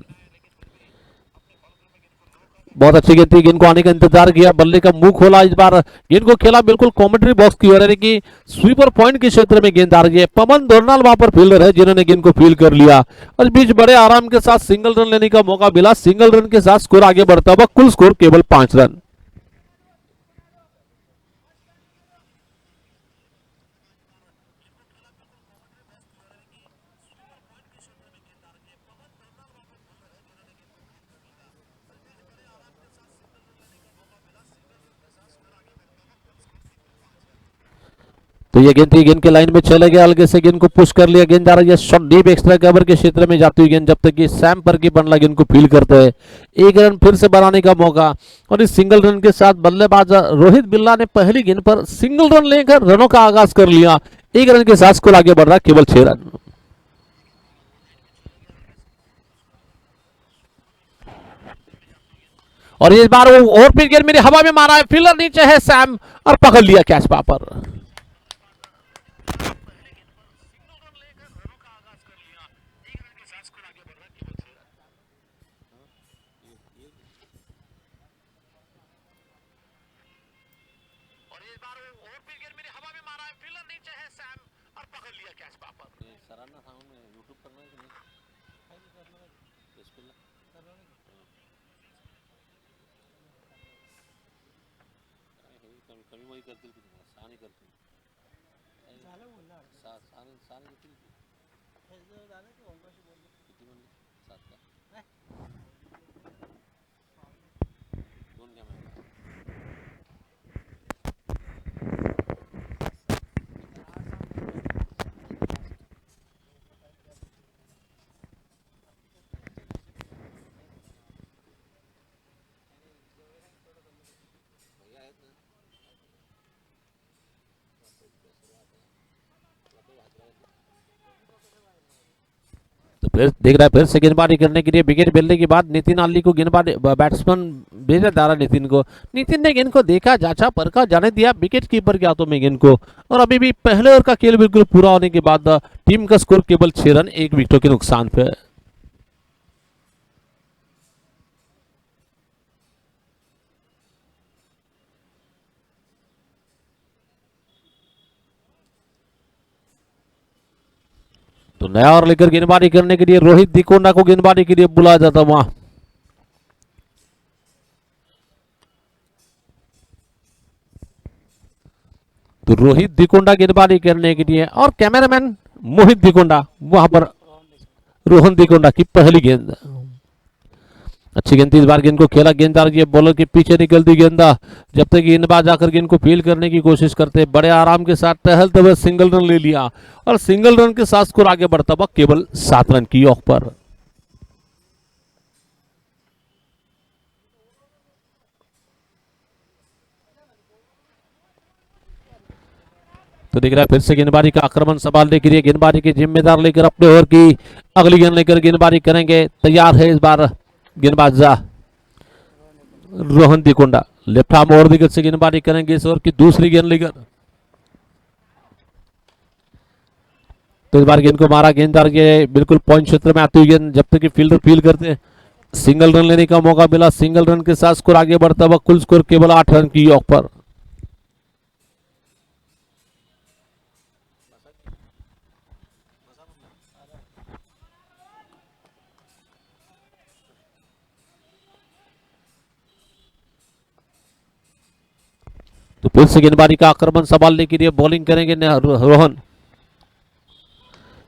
बहुत अच्छी गेंद थी, गेंद को आने का इंतजार किया, बल्ले का मुंह खोला, इस बार गेंद को खेला बिल्कुल कमेंट्री बॉक्स की ओर, कि स्वीपर पॉइंट के क्षेत्र में गेंद आ रही है. पवन दोरनाल वहां पर फील्डर है जिन्होंने गेंद को फील कर लिया और बीच बड़े आराम के साथ सिंगल रन लेने का मौका मिला. सिंगल रन के साथ स्कोर आगे बढ़ता हुआ, कुल स्कोर केवल 5 रन. तो ये गेंद थी, गेंद के लाइन में चले गए, हल्के से गेंद को पुश कर लिया, गेंद जा रही है शॉट डीप एक्स्ट्रा कवर के क्षेत्र में जाती हुई गेंद, जब तक कि सैम पर की बंडला गेंद को फील करते हैं. एक रन फिर से बनाने का मौका और इस सिंगल रन के साथ बल्लेबाज रोहित बिल्ला ने पहली गेंद पर सिंगल रन लेकर रनों का आगाज कर लिया. एक रन के साथ स्कोर आगे बढ़ रहा केवल 6 रन. और इस बार वो और फिर गेंद मेरी हवा में मारा है, फील्डर नीचे है सैम और पकड़ लिया कैच पर. सरांना सांगून यूट्यूब करणार की नाही कमी मध्ये करतील की तुम्हाला साने करतील झालं बोलला साने साने देतील की झालं की ओमकाशी बोललो. किती म्हणले 7 का नाही. 2 घ्या मला. तो फिर देख रहा है, फिर से गेंदबाजी करने के लिए विकेट मिलने के बाद नितिन आली को गेंदबाजी बैट्समैन भेजा जा रहा नितिन को. नितिन ने गेंद को देखा, जांचा, परखा, जाने दिया विकेट कीपर के हाथों में गेंद को. और अभी भी पहले ओवर का खेल बिल्कुल पूरा होने के बाद टीम का स्कोर केवल 6 रन 1 विकेटों के नुकसान पे है. तो नया ओवर लेकर गेंदबाजी करने के लिए रोहित दिकोंडा को गेंदबाजी के लिए बुलाया जाता वहां. तो रोहित दिकोंडा गेंदबाजी करने के लिए और कैमरामैन मोहित दिकोंडा वहां पर. रोहन दिकोंडा की पहली गेंद, अच्छी गेंद थी, इस बार गेंद को खेला, गेंददार ये बॉलर के पीछे निकलती गेंदा, जब तक गेंदबाज आकर गेंद को फील करने की कोशिश करते, बड़े आराम के साथ टहलते हुए सिंगल रन ले लिया और सिंगल रन के साथ स्कोर आगे बढ़ता हुआ केवल 7 रन की औक पर. तो दिख रहा है फिर से गेंदबाजी का आक्रमण संभालने के लिए गेंदबाजी की जिम्मेदार लेकर अपने ओवर की अगली गेंद लेकर गेंदबाजी करेंगे. तैयार है इस बार गेंदबाज Rohan Dikonda, left arm over wicket से गेंदबाजी करेंगे इस ओवर की दूसरी गेंद लेकर. तो इस बार गेंद को मारा, गेंददार के बिल्कुल पॉइंट क्षेत्र में आती हुई गेंद, जब तक कि फील्डर फील करते सिंगल रन लेने का मौका मिला। सिंगल रन के साथ स्कोर आगे बढ़ता हुआ कुल स्कोर केवल 8 रन की यॉर्क पर। तो फिर से गेंदबाजी का आक्रमण संभालने के लिए बॉलिंग करेंगे रोहन।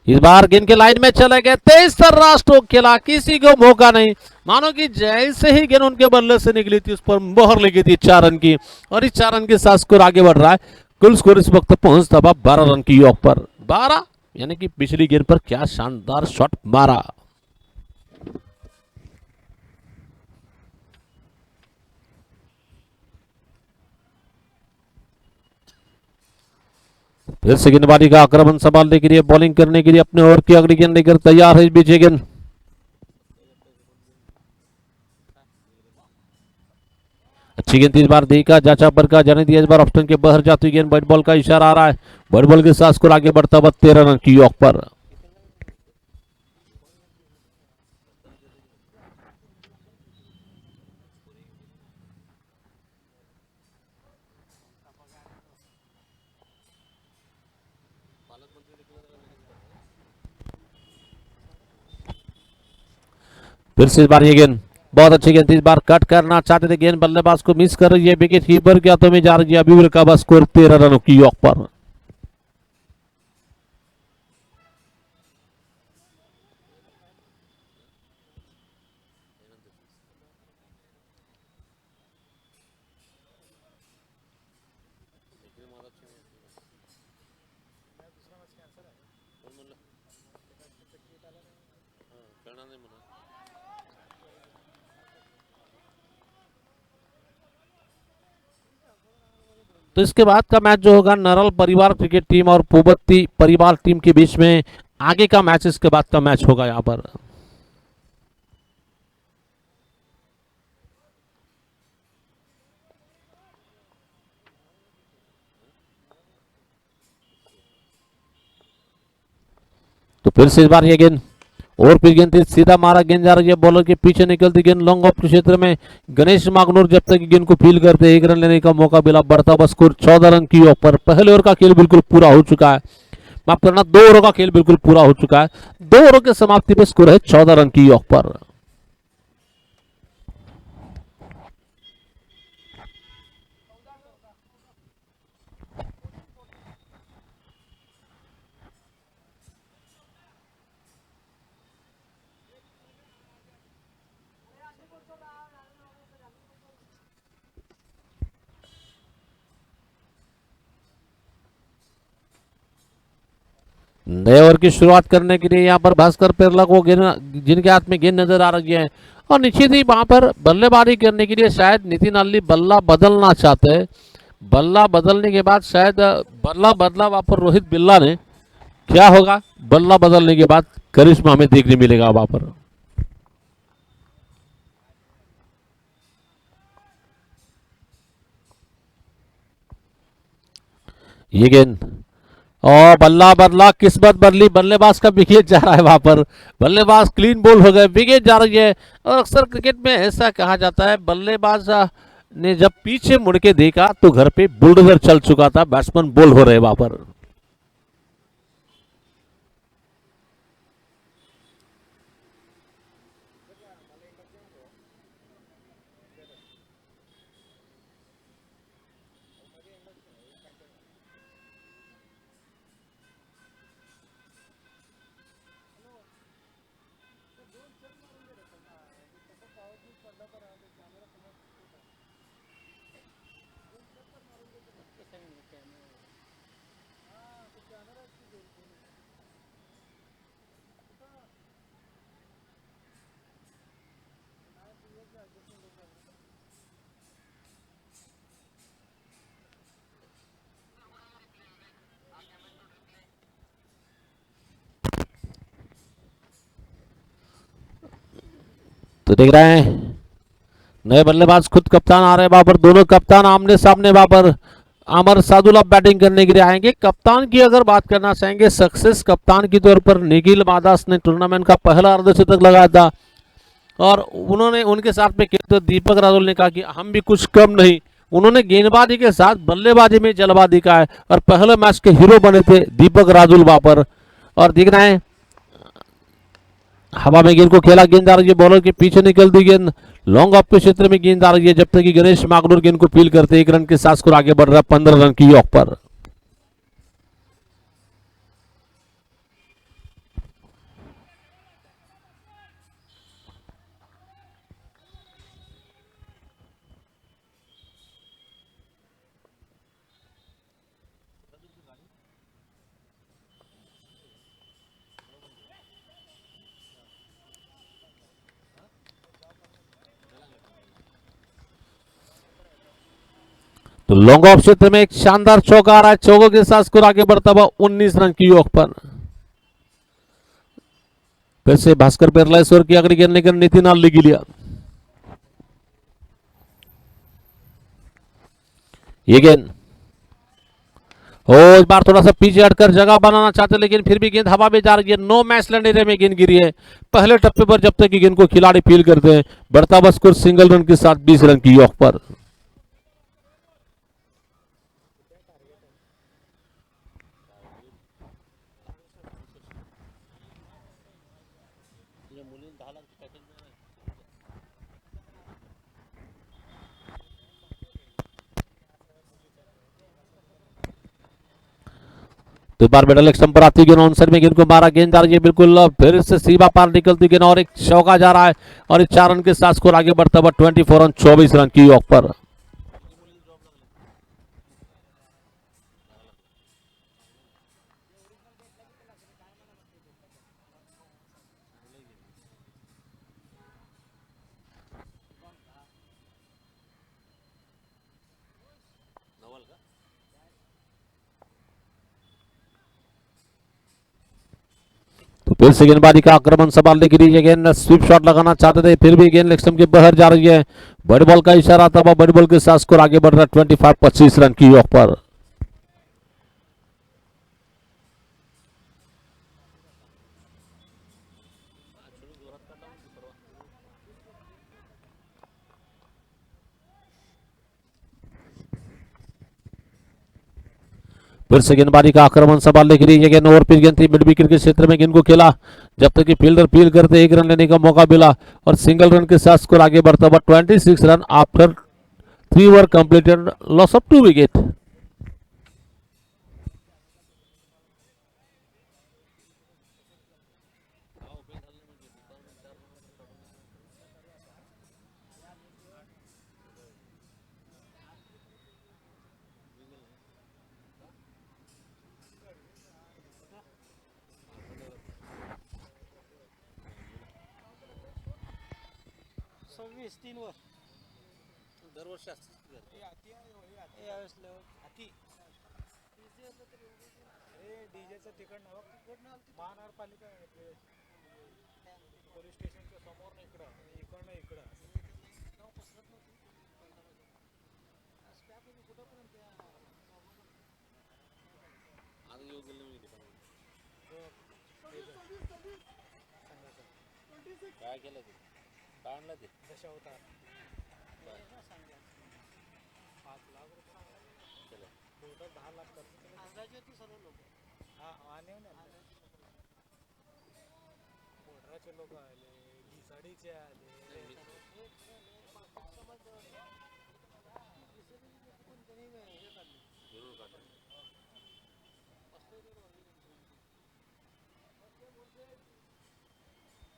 इस बार गेंद के लाइन में चले गए, तेज तर्रार स्ट्रोक खेला, किसी को मौका नहीं। मानो कि जैसे ही गेंद उनके बल्ले से निकली थी उस पर मोहर लगी थी 4 रन की, और इस 4 रन के साथ स्कोर आगे बढ़ रहा है। कुल स्कोर इस वक्त पहुंचता हुआ 12 रन की यॉर्क पर। 12 यानी कि पिछली गेंद पर क्या शानदार शॉट मारा। फिर से गेंदबाजी का आक्रमण संभालने के लिए बॉलिंग करने के लिए अपने ओवर की अगली गेंद लेकर तैयार है इस बीच गेंद। अच्छी गेंद इस बार देखा जाचा पर का जाने दिया, इस बार ऑप्शन के बाहर जाती गेंद। बैट बॉल का इशारा आ रहा है, बैट बॉल के साथ स्कोर आगे बढ़ता हुआ 13 रन की यॉर्क पर। फिर से इस बार ये गेंद बहुत अच्छी गेंद, इस बार कट करना चाहते थे, गेंद बल्लेबाज को मिस कर रही है, विकेट कीपर के हाथों में जा रही है। अभी का बस स्कोर 13 रनों की यॉर्क पर। तो इसके बाद का मैच जो होगा नरल परिवार क्रिकेट टीम और पूबत्ती परिवार टीम के बीच में आगे का मैच इसके बाद का मैच होगा यहाँ पर। तो फिर से इस बार ये गेंद और फिर गेंद सीधा मारा, गेंद जा रही है बॉलर के पीछे, निकलती गेंद लॉन्ग ऑफ के क्षेत्र में। गणेश मागनूर जब तक गेंद को फील करते 1 रन लेने का मौका मिला, बढ़ता बस स्कोर 14 रन की ओवर। पहले ओवर का खेल बिल्कुल पूरा हो चुका है, माफ करना 2 ओवरों का खेल बिल्कुल पूरा हो चुका है। 2 ओवरों के समाप्ति पे स्कोर है 14 रन की ओवर। नए ओवर की शुरुआत करने के लिए यहाँ पर भास्कर पेरला को गेंद, जिनके हाथ में गेंद नजर आ रही है, और निश्चित ही वहां पर बल्लेबाजी करने के लिए शायद नितिन अल्ली बल्ला बदलना चाहते हैं। बल्ला बदलने के बाद शायद बल्ला बदला वहां पर रोहित बिल्ला ने। क्या होगा बल्ला बदलने के बाद, करिश्मा हमें देखने मिलेगा वहां पर। ये गेंद और बल्ला बदला, किस्मत बदली, बल्लेबाज का विकेट जा रहा है वहां पर। बल्लेबाज क्लीन बोल हो गए, विकेट जा रही है। और अक्सर क्रिकेट में ऐसा कहा जाता है, बल्लेबाज ने जब पीछे मुड़ के देखा तो घर पे बुलडोजर चल चुका था, बैट्समैन बोल हो रहे वहां पर। तो देख रहे हैं नए बल्लेबाज खुद कप्तान आ रहे हैं वहां पर, दोनों कप्तान आमने सामने वहां पर। अमर सादुल्ला बैटिंग करने के लिए आएंगे। कप्तान की अगर बात करना चाहेंगे, सक्सेस कप्तान के तौर पर निखिल मादास ने टूर्नामेंट का पहला अर्धशतक लगाया था, और उन्होंने उनके साथ में तो दीपक राहुल ने कहा कि हम भी कुछ कम नहीं। उन्होंने गेंदबाजी के साथ बल्लेबाजी में जलवा दिखाया और पहले मैच के हीरो बने थे दीपक राहुल वहां पर। और दिखना है हवा में गेंद को खेला, गेंद आ रही है बॉलर के पीछे निकलती गेंद, लॉन्ग ऑफ के क्षेत्र में गेंद आ रही है, जब तक कि गणेश मागनूर गेंद को फील करते 1 रन के साथ स्कोर आगे बढ़ रहा है 15 रन की ऑफ पर। तो लॉन्ग ऑफ क्षेत्र में एक शानदार चौका आ रहा है, चौकों के साथ स्कोर आगे बढ़ता हुआ 19 रन की ऑफ पर। फिर से भास्कर पेरलाइश्वर की अगली गेंद लेकर नितिन आल्ली लिया। ये गेंद इस बार थोड़ा सा पीछे हटकर जगह बनाना चाहते, लेकिन फिर भी गेंद हवा में जा रही है। नो मैच लैंड एरिया में गेंद गिरी है पहले टप्पे पर, जब तक कि गेंद को खिलाड़ी फील करते हैं बढ़ता हुआ स्कोर सिंगल रन के साथ 20 रन की ऑफ पर। तो एक बार मिडल स्टंप पर आती गेंद ऑनसाइड में गेंद को मारा, गेंद जा रही है बिल्कुल फिर से सीमा पार निकलती गेंद और एक चौका जा रहा है और 4 रन के साथ स्कोर आगे बढ़ता हुआ 24 रन 24 रन की ऑफ पर। तो फिर से गेंदबाजी का आक्रमण संभालने के लिए गेंद स्वीप शॉट लगाना चाहते थे, फिर भी गेंद लेग स्टंप के बाहर जा रही है। बड़ी बॉल का इशारा था, बड़ी बॉल के साथ स्कोर आगे बढ़ रहा है 25 रन की ऑफ पर। फिर से गेंदबाजी का आक्रमण संभालने के लिए गेंद ओवर पिच गेंद थी, मिड विकेट के क्षेत्र में गेंद को खेला, जब तक कि फील्डर फील करते 1 रन लेने का मौका मिला और सिंगल रन के साथ स्कोर आगे बढ़ता हुआ 26 run after 3 over completed, loss of 2 wicket. सव्वीस 3 वर दरवर्षी यावेळेस डीजेचं तिकड महानगरपालिका पोलीस स्टेशनच्या समोर इकडनं इकडं काय केलं ते काय आणलं ते दशावतार 5 लाख रुपये टोटल 10 लाख खर्च केले अंदाजे होती सर्व लोक हा आणि बोर्डराचे लोक आले, घिसाडीचे आले,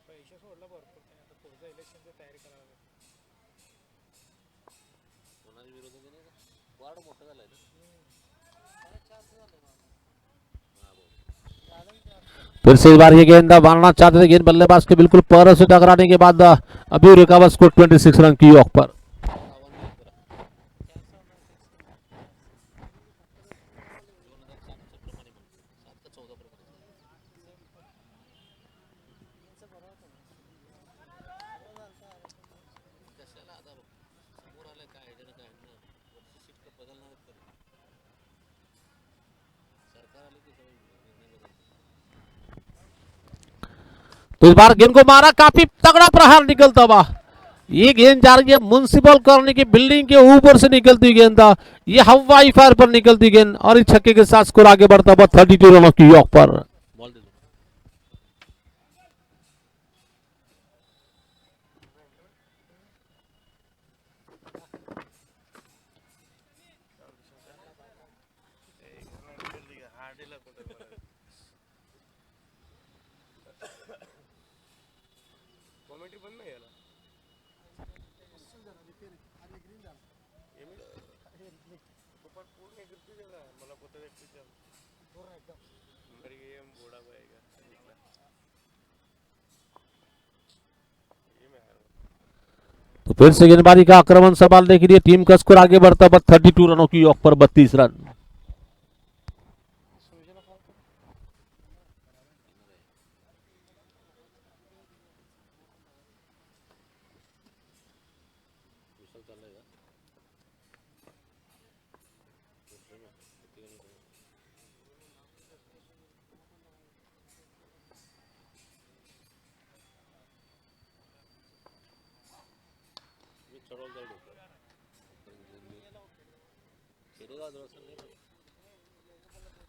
पैसे सोडला भरपूर त्याने, आता पुढचं इलेक्शनची तयारी करावी लागेल. कोणाच्या विरोधात नाही का वार्ड मोठं झालंय ना. फिर से इस बार ये गेंद मारना चाहते थे, गेंद बल्लेबाज के बिल्कुल पैरों से टकराने के बाद अभी रिकवर स्कोर 26 रन की ऑफ पर। तो इस बार गेंद को मारा, काफी तगड़ा प्रहार निकलता हुआ। ये गेंद जा रही है म्युनिसिपल कॉलोनी की बिल्डिंग के ऊपर से निकलती गेंद था, ये हवाई फायर पर निकलती गेंद और इस छक्के के साथ स्कोर आगे बढ़ता हुआ 32 रनों की यॉर्क पर। तो फिर से गेंदबाजी का आक्रमण संभालने के लिए टीम का स्कोर आगे बढ़ता हुआ 32 रनों की यॉर्क पर 32 रन।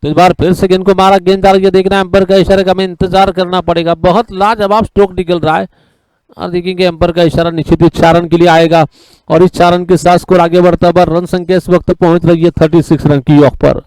तो इस बार फिर से गेंद को मारा, गेंद आ रही है, देखना एम्पायर का इशारे का हमें इंतजार करना पड़ेगा। बहुत लाजवाब स्ट्रोक निकल रहा है और देखेंगे एम्पायर का इशारा निश्चित ही 4 रन के लिए आएगा और इस 4 रन के साथ स्कोर आगे बढ़ता हुआ रन संख्या इस वक्त पहुंच रही है 36 रन की यॉर्क पर।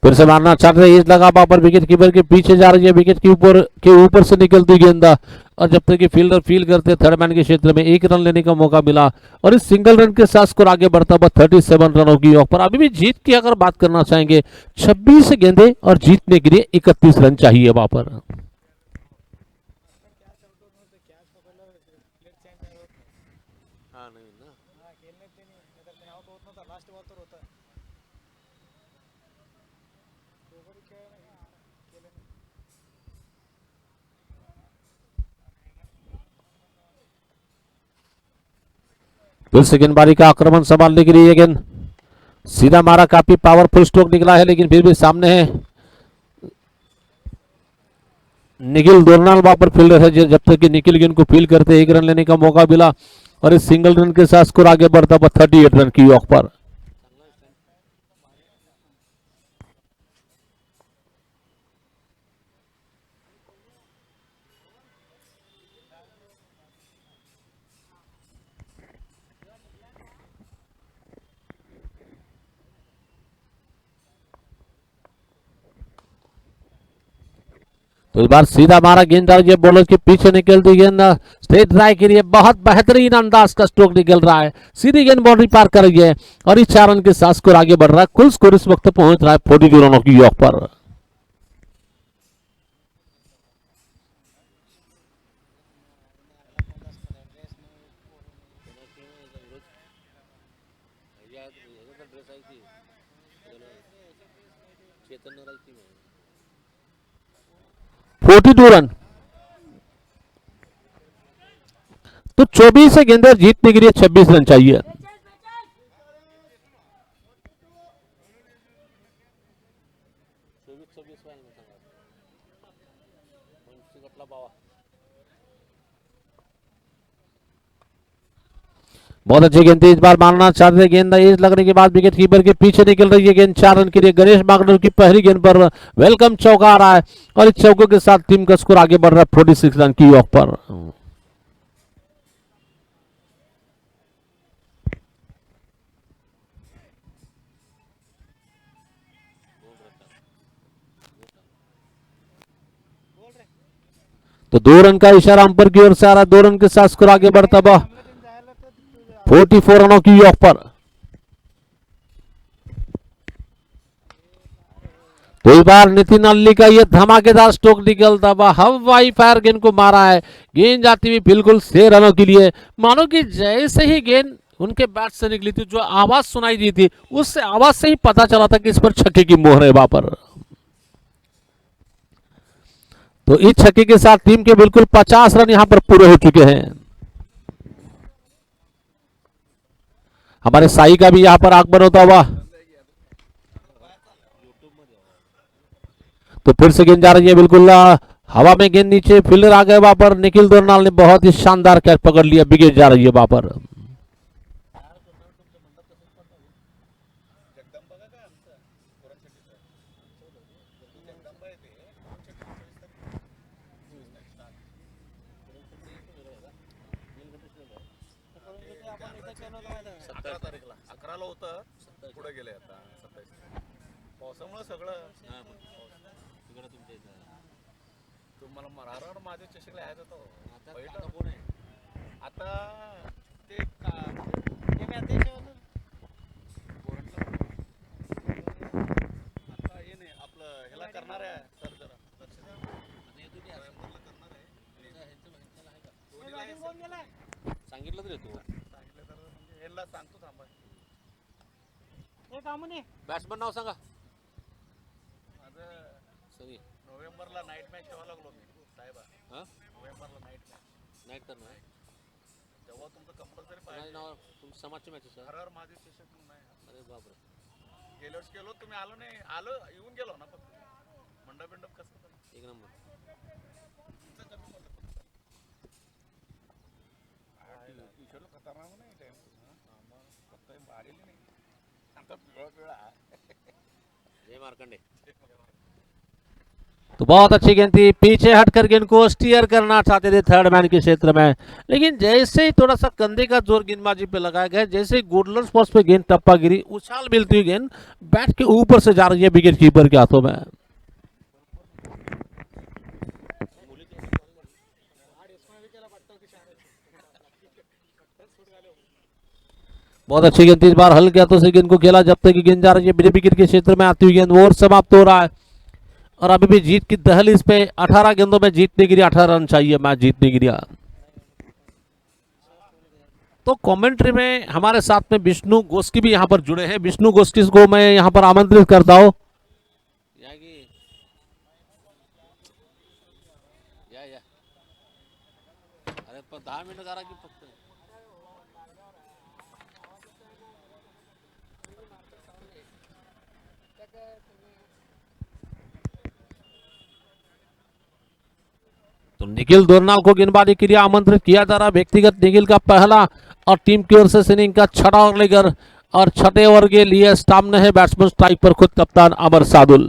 फिर से मारना चाहते हैं, एज लगा पर विकेट कीपर के पीछे जा रही है, विकेट के ऊपर से निकलती गेंदा और जब तक कि फील्डर फील करते थर्ड मैन के क्षेत्र में 1 रन लेने का मौका मिला और इस सिंगल रन के साथ स्कोर आगे बढ़ता हुआ 37 रनों की यॉर्क पर। अभी भी जीत की अगर बात करना चाहेंगे 26 गेंदे और जीतने के लिए 31 रन चाहिए वहां पर। फिर से गेंदबाजी का आक्रमण संभालने के लिए गेंद सीधा मारा, काफी पावरफुल स्ट्रोक निकला है लेकिन फिर भी सामने है निखिल दोरनाल वहां पर फील्डर है। जब तक कि निखिल गेंद को फील करते 1 रन लेने का मौका मिला और इस सिंगल रन के साथ स्कोर आगे बढ़ता हुआ 38 रन की यॉर्क पर। तो इस बार सीधा मारा, गेंद आ रही है बॉलर के पीछे निकलती गेंद स्ट्रेट ड्राइव के लिए बहुत बेहतरीन अंदाज का स्ट्रोक निकल रहा है, सीधी गेंद बाउंड्री पार कर रही है और इस 4 रन के साथ स्कोर आगे बढ़ रहा है। कुल स्कोर इस वक्त पहुंच रहा है 42 रनों की यॉर्क पर। रन तो 24 गेंदे जीतने के लिए 26 रन चाहिए। बहुत अच्छी गेंद इस बार मारना चाहते हैं, गेंद एज लगने के बाद विकेट कीपर के पीछे निकल रही है गेंद 4 रन के लिए। गणेश बागडोर की पहली गेंद पर वेलकम चौका आ रहा है और इस चौके के साथ टीम का स्कोर आगे बढ़ रहा है 46 रन की यॉर्क पर। तो 2 रन का इशारा अंपायर की ओर से आ रहा है, 2 रन के साथ स्कोर आगे बढ़ता हुआ 44 रनों की यॉर्क पर। तो इस बार नितिन अल्ली का यह धमाकेदार स्ट्रोक निकलता हुआ हवाई फायर गेंद को मारा है, गेंद जाती हुई बिल्कुल 6 रनों के लिए। मानो कि जैसे ही गेंद उनके बैट से निकली थी, जो आवाज सुनाई दी थी उस आवाज से ही पता चला था कि इस पर छक्के की मोहर है वहां पर। तो इस छक्के के साथ टीम के बिल्कुल 50 रन यहां पर पूरे हो चुके हैं। हमारे साई का भी यहां पर आगमन होता हुआ, तो फिर से गेंद जा रही है बिल्कुल हवा में, गेंद नीचे, फील्डर आ गए वहां पर। निखिल दोरनाल ने बहुत ही शानदार कैच पकड़ लिया, विकेट जा रही है वहां पर। आपण इथं केलं होतं माहिती आहे का? 11 तारीखला 11ला होतं, पुढे गेले आता 27. पावसामुळे सगळं तुम्हाला मराठवाडा माझ्या चषकला यायचं होतं पहिलं. आता ते हे मी अध्यक्ष होतो. आता हे नाही आपलं ह्याला करणार आहे सर, जरा लक्ष द्या. नोव्हेंबरला करणार आहे. हे बॅटिंग कोण गेलाय? सांगितलं तरी तू सांगितलं तर म्हणजे ह्याला सांगतो थांबा. हे कामून ये. बॅट्समन नाव सांगा. माझं सनी नोव्हेंबरला नाईट मॅच ठेवा लागलो मी साहेबा. हां नोव्हेंबरला नाईट मॅच नाईट करणार आहे. तेव्हा तुमचं कंपल्सरी माझं पाहिजे. नाव तुमच्या समाजचे मॅचेस आहे. हर हर माझे चषक म्हणून आहे. अरे बापरे. गेल्या वर्षी गेलो, तुम्ही आलो नाही. आलो, येऊन गेलो ना फक्त. मंडप बिंडप कसं झालं? एक नंबर. ईश्वर खतरनाक नाही टाइम फक्त आलेली नाही. आता पिवळा जय मार्कंडे. तो बहुत अच्छी गेंद थी, पीछे हटकर गेंद को स्टीयर करना चाहते थे थर्ड मैन के क्षेत्र में, लेकिन जैसे ही थोड़ा सा कंधे का जोर गेंदबाजी पे लगाया गया, जैसे ही गुडलर स्पोर्ट्स पे गेंद टप्पा गिरी, उछाल मिलती हुई गेंद बैट के ऊपर से जा रही है विकेट कीपर के हाथों में। बहुत अच्छी गेंद थी, इस बार हल्के हाथों से गेंद को खेला, जब तक गेंद जा रही है विकेट के क्षेत्र में आती हुई गेंद। ओवर समाप्त हो रहा है और अभी भी जीत की दहलीज पे 18 गेंदों में जीतने के लिए 18 रन चाहिए मैच जीतने के लिए। तो कमेंट्री में हमारे साथ में विष्णु गोस्की भी यहाँ पर जुड़े हैं। विष्णु गोस्की को मैं यहाँ पर आमंत्रित करता हूँ। अरे 10 मिनट करा की फक्त तो निखिल दोरनाल को गेंदबाजी के लिए आमंत्रित किया जा रहा। व्यक्तिगत निखिल का पहला और टीम की ओर से इनिंग का छठा ओवर लेकर, और छठे ओवर के लिए सामने है बैट्समैन स्ट्राइक पर खुद कप्तान अमर सादुल।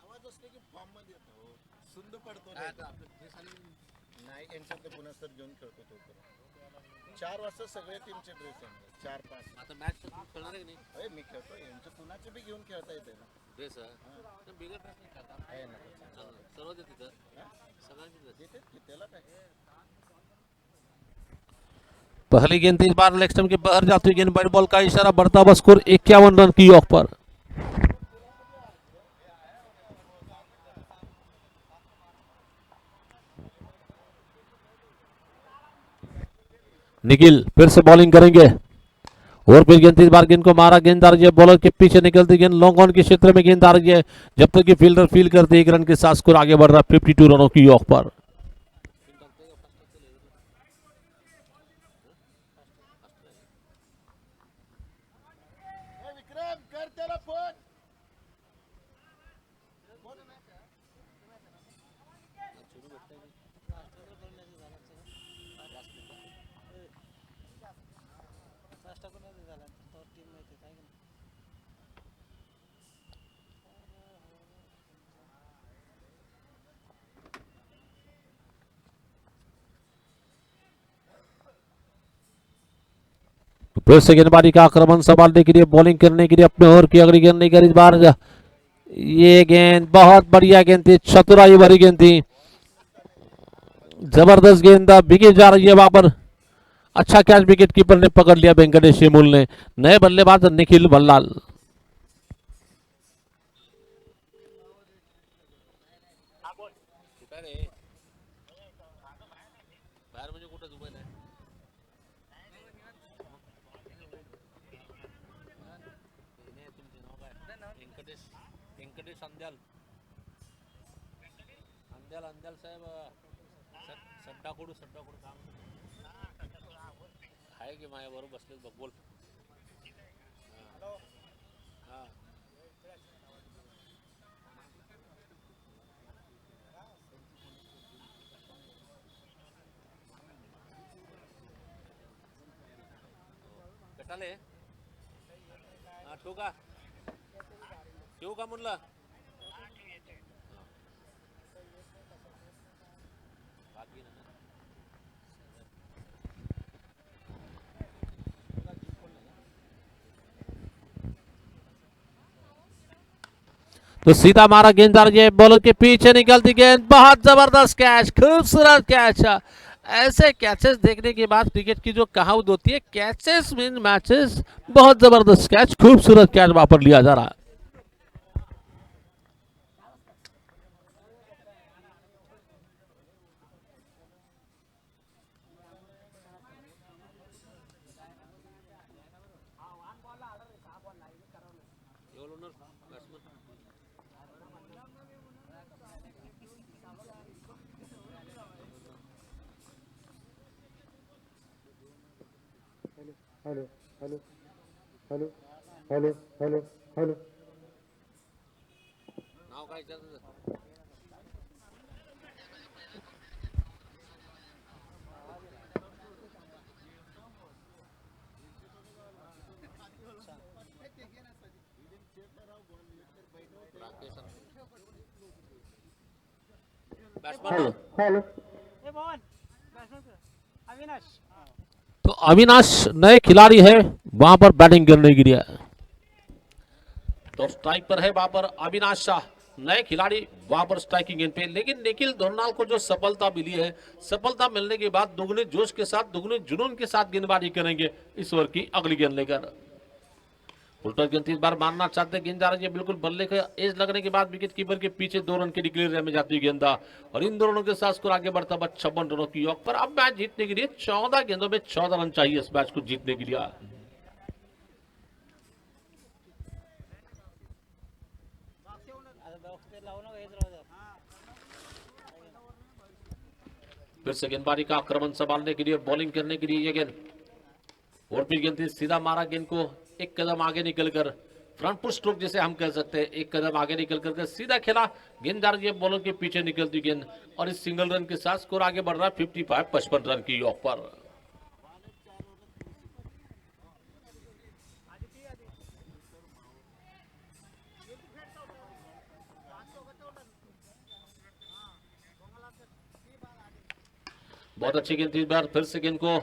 आवाज असले की फॉर्म मध्ये येतो, सुंद पडतो नाही. यांच्यात पुन्हा सर घेऊन खेळतो तो. 4 वाजता सगळे टीमचे ड्रेस आहे. 4-5 आता मॅच खेळणार आहे की नाही? अरे मी खेळतो, यांच्या कुणाचे बी घेऊन खेळता येते ना. ड्रेस बिगर ड्रेस नाही खेळता. आहे ना सर्व तिथं सगळ्यांची देते की त्याला काय. पहली गेंद इस बार लेग स्टंप के बाहर जाती हुई गेंद, बैट बॉल का इशारा, बढ़ता हुआ स्कोर 51 रन की ऑफ पर। निखिल फिर से बॉलिंग करेंगे और फिर गेंद इस बार गेंद को मारा, गेंद आ रही है बॉलर के पीछे निकलती गेंद, लॉन्ग ऑन के क्षेत्र में गेंद आ रही है, जब तक कि फील्डर फील करते 1 रन के साथ स्कोर आगे बढ़ रहा है 52 रनों की ऑफ पर। विक्रम कर त्याला फोन. नाश्ता कोणी झाला तो टीम माहिती आहे का नाही? फिर से गेंदबाजी का आक्रमण संभालने के लिए, बॉलिंग करने के लिए अपने ओवर की अगली गेंद लेकर, इस बार ये गेंद बहुत बढ़िया गेंद थी, चतुराई भरी गेंद थी, जबरदस्त गेंद, विकेट जा रही है वहां पर। अच्छा कैच विकेट कीपर ने पकड़ लिया वेंकटेश शिमूल ने। नए बल्लेबाज निखिल बल्लाल। व्यंकटेश अंद्याल साहेब सड्डाकोडू काम आहे की माझ्याबरोबर बसलेत बघ बोल. हां भेटाले हां ठेवू का म्हणलं. तो सीधा मारा गेंददार ये बॉलर के पीछे निकलती गेंद, बहुत जबरदस्त कैच, खूबसूरत कैच. ऐसे कैचेस देखने के बाद क्रिकेट की जो कहावत होती है कैचेस मीन मैचेस, बहुत जबरदस्त कैच, खूबसूरत कैच वहां पर लिया जा रहा है. Hello hello hello hello hello hello. नाव काय तुझं. Hello hello. ए मोहन बैट्समैन अविनाश. तो अविनाश नए खिलाड़ी है वहां पर बैटिंग करने के लिए. तो स्ट्राइक पर है वहां पर अविनाश शाह, नए खिलाड़ी वहां पर स्ट्राइकिंग एंड पे. लेकिन निखिल दोरनाल को जो सफलता मिली है, सफलता मिलने के बाद दुगने जोश के साथ, दुगने जुनून के साथ गेंदबाजी करेंगे इस ओवर की अगली गेंद लेकर. उल्टा गेंद इस बार मारना चाहते गेंद जा रही है, बिल्कुल बल्ले का एज लगने के बाद विकेट कीपर के पीछे 2 रन के डिक्लेयर एरिया में जाती है गेंदा, और इन दोनों के साथ स्कोर आगे बढ़ता हुआ 56 रनों की योग पर. अब मैच जीतने के लिए 14 गेंदों में 14 रन चाहिए इस मैच को जीतने के लिए. आता बॉक्स ते लावून हेच राहू द्या. फिर से गेंदबाजी का आक्रमण संभालने के लिए, बॉलिंग करने के लिए ये गेंद, और फिर गेंद सीधा मारा गेंद को एक कदम आगे निकलकर, फ्रंट पुट स्ट्रोक जिसे हम कह सकते हैं, एक कदम आगे निकल करके सीधा खेला गेंददार ये बॉलर के पीछे निकलती गेंद, और इस सिंगल रन के साथ स्कोर आगे बढ़ रहा है 55 रन की योग पर. बहुत अच्छी गेंद इस बार, फिर से गेंद को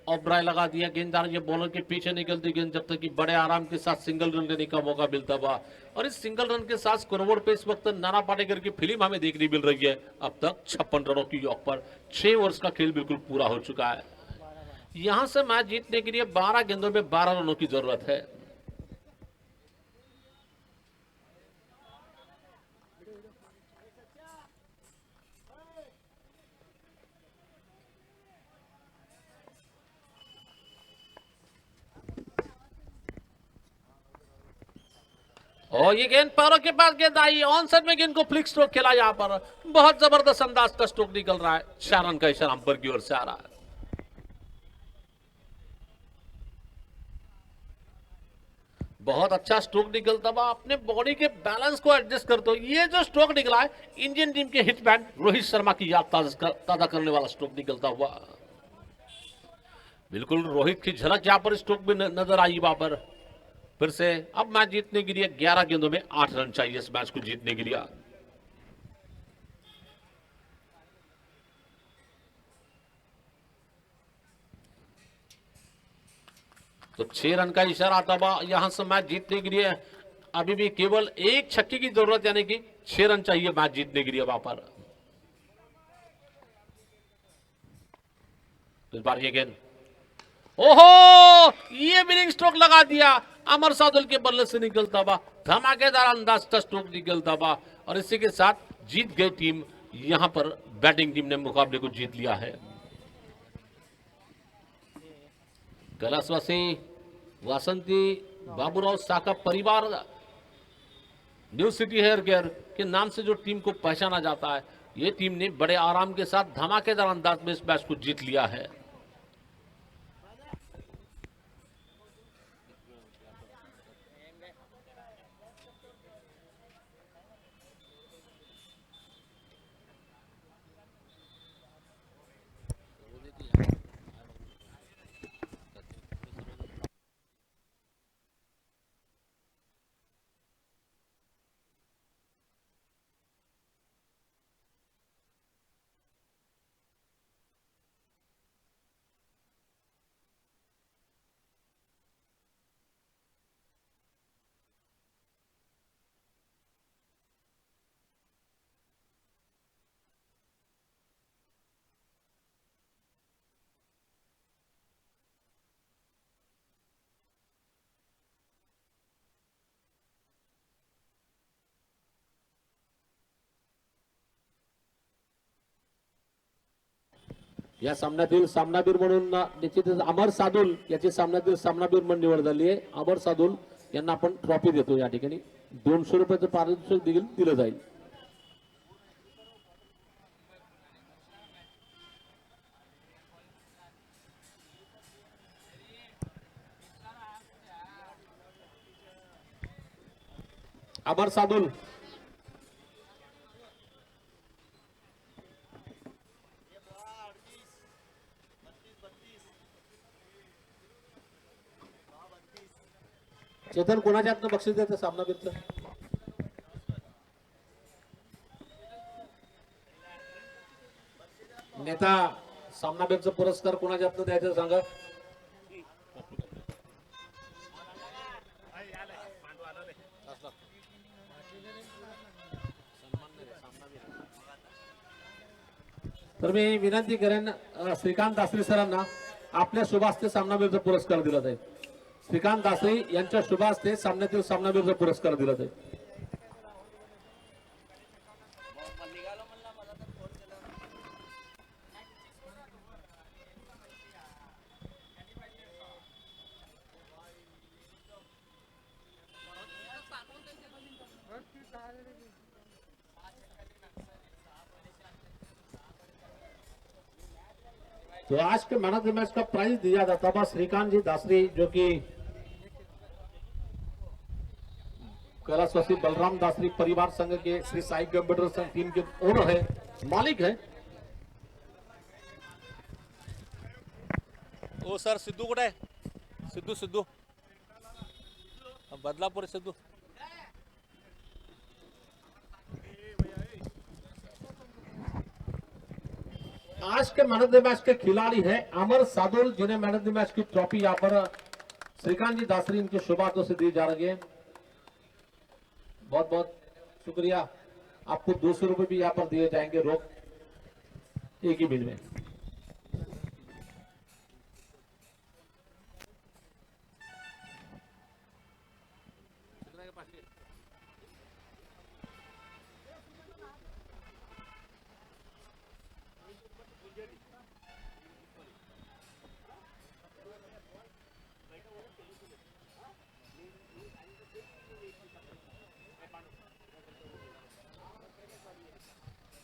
ऑब्राय लगा दिया गेंददार ये बॉलर के पीछे निकलती गेंद, जब तक कि बड़े आराम के साथ सिंगल रन लेने का मौका मिलता हुआ. और इस सिंगल रन के साथ स्कोरबोर्ड पे इस वक्त नाना पाटेकर की फिल्म हमें देखने मिल रही है. अब तक 56 रनों की योग पर 6 ओवर्स का खेल बिल्कुल पूरा हो चुका है. यहां से मैच जीतने के लिए 12 गेंदों में 12 रनों की जरूरत है. और ये गेंद पैरों के पास गेंद आई, ऑन साइड में गेंद को फ्लिक स्ट्रोक खेला, यहां पर बहुत जबरदस्त अंदाज का स्ट्रोक निकल रहा है. 4 रन का इशारा अंपायर की ओर से आ रहा है. बहुत अच्छा स्ट्रोक निकलता हुआ, अपने बॉडी के बैलेंस को एडजस्ट करते हो. ये जो स्ट्रोक निकला है इंडियन टीम के हिटमैन रोहित शर्मा की याद ताजा करने वाला स्ट्रोक निकलता हुआ. बिल्कुल रोहित की झलक यहां पर स्ट्रोक में नजर आई वहां पर. फिर से अब मैच जीतने के लिए 11 गेंदों में 8 रन चाहिए इस मैच को जीतने के लिए. तो 6 रन का इशारा आता हुआ यहां से मैच जीतने के लिए अभी भी केवल एक छक्के की जरूरत, यानी कि 6 रन चाहिए मैच जीतने के लिए वहां पर. इस बार ये गेंद, ओहो, ये विनिंग स्ट्रोक लगा दिया अमर सादुल के बल्ले से निकलता हुआ, धमाकेदार अंदाज का स्ट्रोक निकलता हुआ, और इसी के साथ जीत गई टीम. यहां पर बैटिंग टीम ने मुकाबले को जीत लिया है. कैलाशवासी वासंती बाबूराव साका परिवार न्यू सिटी हेयर केयर के नाम से जो टीम को पहचाना जाता है, ये टीम ने बड़े आराम के साथ धमाकेदार अंदाज में इस मैच को जीत लिया है। या सामन्यातील सामनावीर म्हणून निश्चितच अमर सादुल याची सामन्यातील सामनावीर म्हणून निवड झाली आहे। अमर सादुल यांना आपण ट्रॉफी देतो। या ठिकाणी 200 रुपयाचं पारितोषिक देखील दिलं जाईल। अमर सादुल चेतन कोणाच्या हातनं बक्षीस देतं सामनावीरचं? नेता सामनावीरचा पुरस्कार कोणाच्या हातनं द्यायचं सांगा। तर मी विनंती करेन श्रीकांत दासरी सरांना आपल्या शुभ हस्ते सामनावीरचा पुरस्कार दिला जाईल। श्रीकांत दासरी यांच्या शुभ हस्ते सामन्यातील सामनावीरचा पुरस्कार दिला जाईल। तो आज के मैन ऑफ द मैच का प्राइज दिया जाता था श्रीकांत जी दासरी, जो कि कैलाशवासी बलराम दासरी परिवार संघ के श्री साई कंप्यूटर संघ टीम के ओनर है, मालिक है। ओ सर सिद्धू कुठे आहे? सिद्धू सिद्धू बदलापूर सिद्धू आज के मैन ऑफ द मैच के खिलाड़ी है अमर सादुल, जिन्हें मैन ऑफ द मैच की ट्रॉफी यहाँ पर श्रीकांत जी दासरी इनके शुभ हाथों से दी जा रही है। बहुत बहुत शुक्रिया। आपको 200 रुपए भी यहाँ पर दिए जाएंगे रोक, एक ही बिल में।